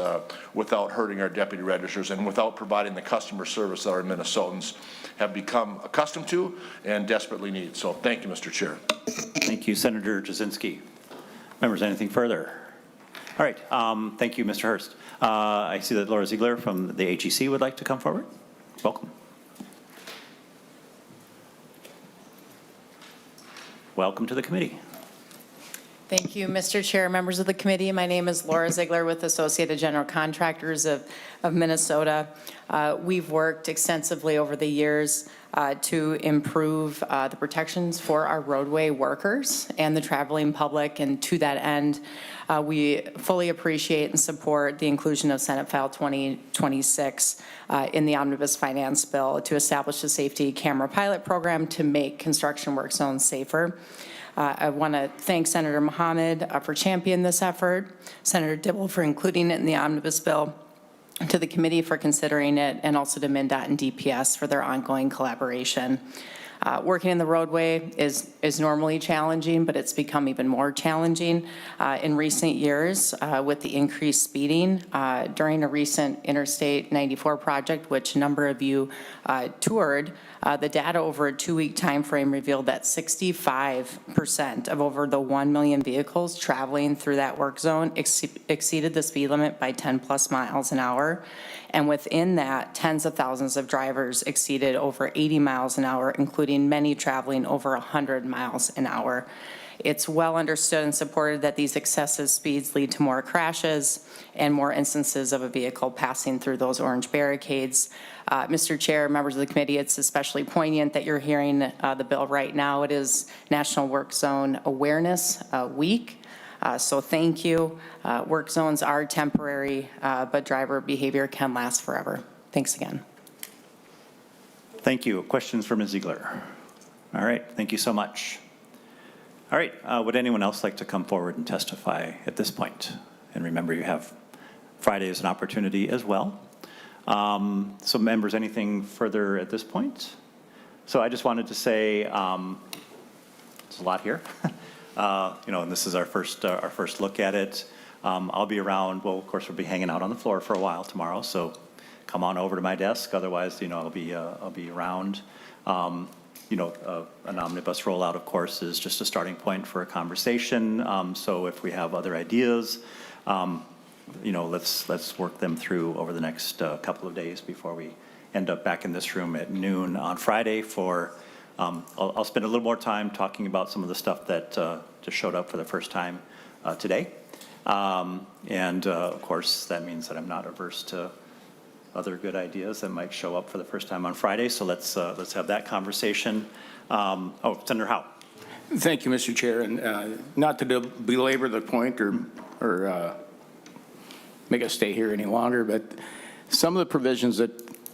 without hurting our deputy registers and without providing the customer service that our Minnesotans have become accustomed to and desperately need. So thank you, Mr. Chair. Thank you, Senator Jasinski. Members, anything further? All right, thank you, Mr. Hurst. I see that Laura Ziegler from the HEC would like to come forward. Welcome. Welcome to the committee. Thank you, Mr. Chair, members of the committee. My name is Laura Ziegler with Associated General Contractors of Minnesota. We've worked extensively over the years to improve the protections for our roadway workers and the traveling public. And to that end, we fully appreciate and support the inclusion of Senate File 2026 in the Omnibus Finance Bill to establish a safety camera pilot program to make construction work zones safer. I want to thank Senator Mohammed for championing this effort, Senator Dibble for including it in the Omnibus bill, to the committee for considering it, and also to MnDOT and DPS for their ongoing collaboration. Working in the roadway is normally challenging, but it's become even more challenging in recent years with the increased speeding. During a recent Interstate 94 project, which a number of you toured, the data over a 2-week time frame revealed that 65% of over the 1 million vehicles traveling through that work zone exceeded the speed limit by 10+ miles an hour. And within that, tens of thousands of drivers exceeded over 80 miles an hour, including many traveling over 100 miles an hour. It's well understood and supported that these excessive speeds lead to more crashes and more instances of a vehicle passing through those orange barricades. Mr. Chair, members of the committee, it's especially poignant that you're hearing the bill right now. It is National Work Zone Awareness Week. So thank you. Work zones are temporary, but driver behavior can last forever. Thanks again. Thank you. Questions for Ms. Ziegler? All right, thank you so much. All right, would anyone else like to come forward and testify at this point? And remember, you have Friday as an opportunity as well. So members, anything further at this point? So I just wanted to say, there's a lot here. And this is our first look at it. I'll be around. Well, of course, we'll be hanging out on the floor for a while tomorrow. So come on over to my desk. Otherwise, I'll be around. An omnibus rollout, of course, is just a starting point for a conversation. So if we have other ideas, let's work them through over the next couple of days before we end up back in this room at noon on Friday for. I'll spend a little more time talking about some of the stuff that just showed up for the first time today. Of course, that means that I'm not averse to other good ideas that might show up for the first time on Friday. So let's have that conversation. Senator Howe. Thank you, Mr. Chair. And not to belabor the point or make us stay here any longer, but some of the provisions that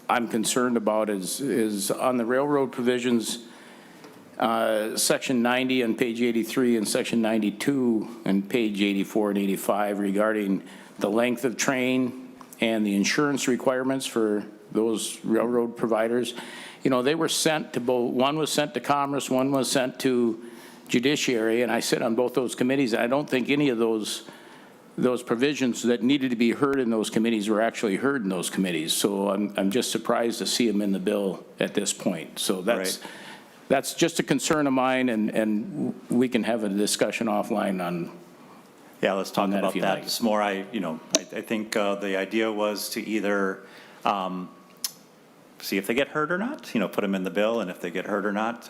I'm concerned about is on the railroad provisions, Section 90 on page 83 and Section 92 on page 84 and 85 regarding the length of train and the insurance requirements for those railroad providers. They were sent to both, one was sent to Commerce, one was sent to Judiciary, and I sit on both those committees. I don't think any of those provisions that needed to be heard in those committees were actually heard in those committees. So I'm just surprised to see them in the bill at this point. So that's just a concern of mine, and we can have a discussion offline on. Yeah, let's talk about that some more. I think the idea was to either see if they get hurt or not. Put them in the bill, and if they get hurt or not,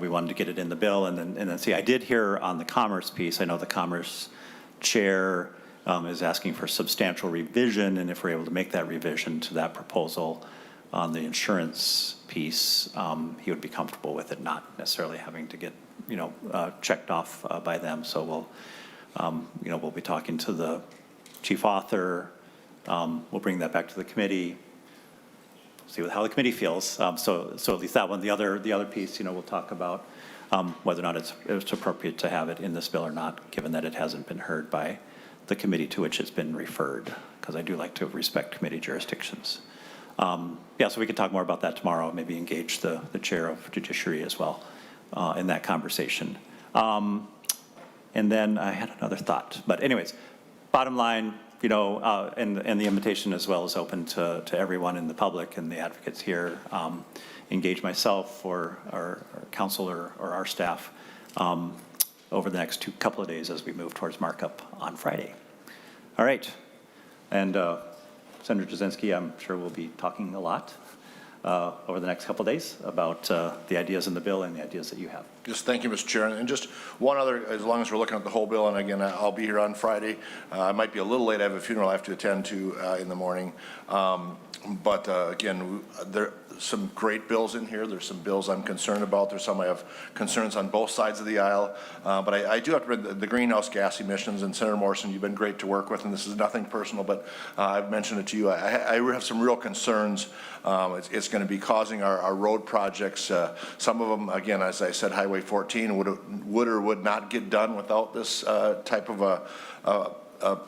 we wanted to get it in the bill, and then see. I did hear on the Commerce piece. I know the Commerce chair is asking for substantial revision, and if we're able to make that revision to that proposal on the insurance piece, he would be comfortable with it not necessarily having to get checked off by them. So we'll be talking to the chief author. We'll bring that back to the committee. See how the committee feels. So at least that one. The other piece, we'll talk about whether or not it's appropriate to have it in this bill or not, given that it hasn't been heard by the committee to which it's been referred, because I do like to respect committee jurisdictions. So we can talk more about that tomorrow. Maybe engage the chair of Judiciary as well in that conversation. And then I had another thought, but anyways, bottom line. And the invitation as well is open to everyone in the public and the advocates here. Engage myself or our council or our staff over the next couple of days as we move towards markup on Friday. All right. And Senator Jasinski, I'm sure we'll be talking a lot over the next couple of days about the ideas in the bill and the ideas that you have. Just thank you, Mr. Chair. And just one other, as long as we're looking at the whole bill, and again, I'll be here on Friday. I might be a little late. I have a funeral I have to attend to in the morning. But again, there are some great bills in here. There's some bills I'm concerned about. There's some I have concerns on both sides of the aisle. But I do have to bring the greenhouse gas emissions. And Senator Morrison, you've been great to work with, and this is nothing personal, but I've mentioned it to you. I have some real concerns. It's going to be causing our road projects. Some of them, again, as I said, Highway 14 would or would not get done without this type of a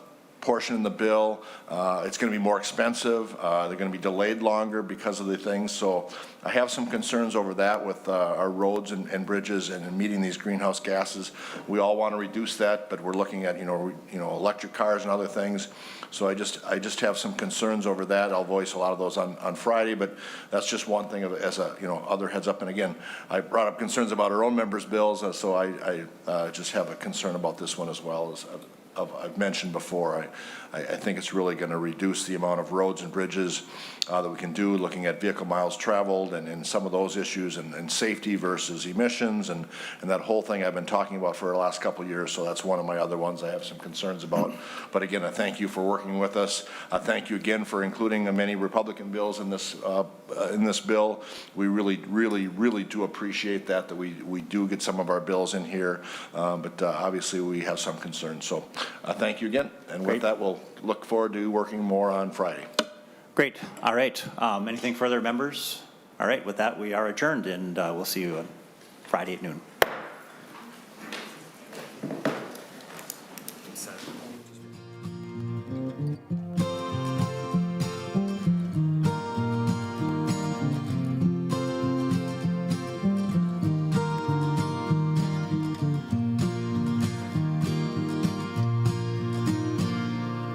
portion in the bill. It's going to be more expensive. They're going to be delayed longer because of the things. So I have some concerns over that with our roads and bridges and meeting these greenhouse gases. We all want to reduce that, but we're looking at electric cars and other things. So I just have some concerns over that. I'll voice a lot of those on Friday, but that's just one thing as a other heads up. And again, I brought up concerns about our own members' bills, so I just have a concern about this one as well. As I've mentioned before, I think it's really going to reduce the amount of roads and bridges that we can do, looking at vehicle miles traveled and some of those issues and safety versus emissions and that whole thing I've been talking about for the last couple of years. So that's one of my other ones I have some concerns about. But again, I thank you for working with us. I thank you again for including many Republican bills in this bill. We really do appreciate that we do get some of our bills in here, but obviously we have some concerns. So thank you again. And with that, we'll look forward to working more on Friday. Great. All right. Anything further, members? All right. With that, we are adjourned, and we'll see you on Friday at noon.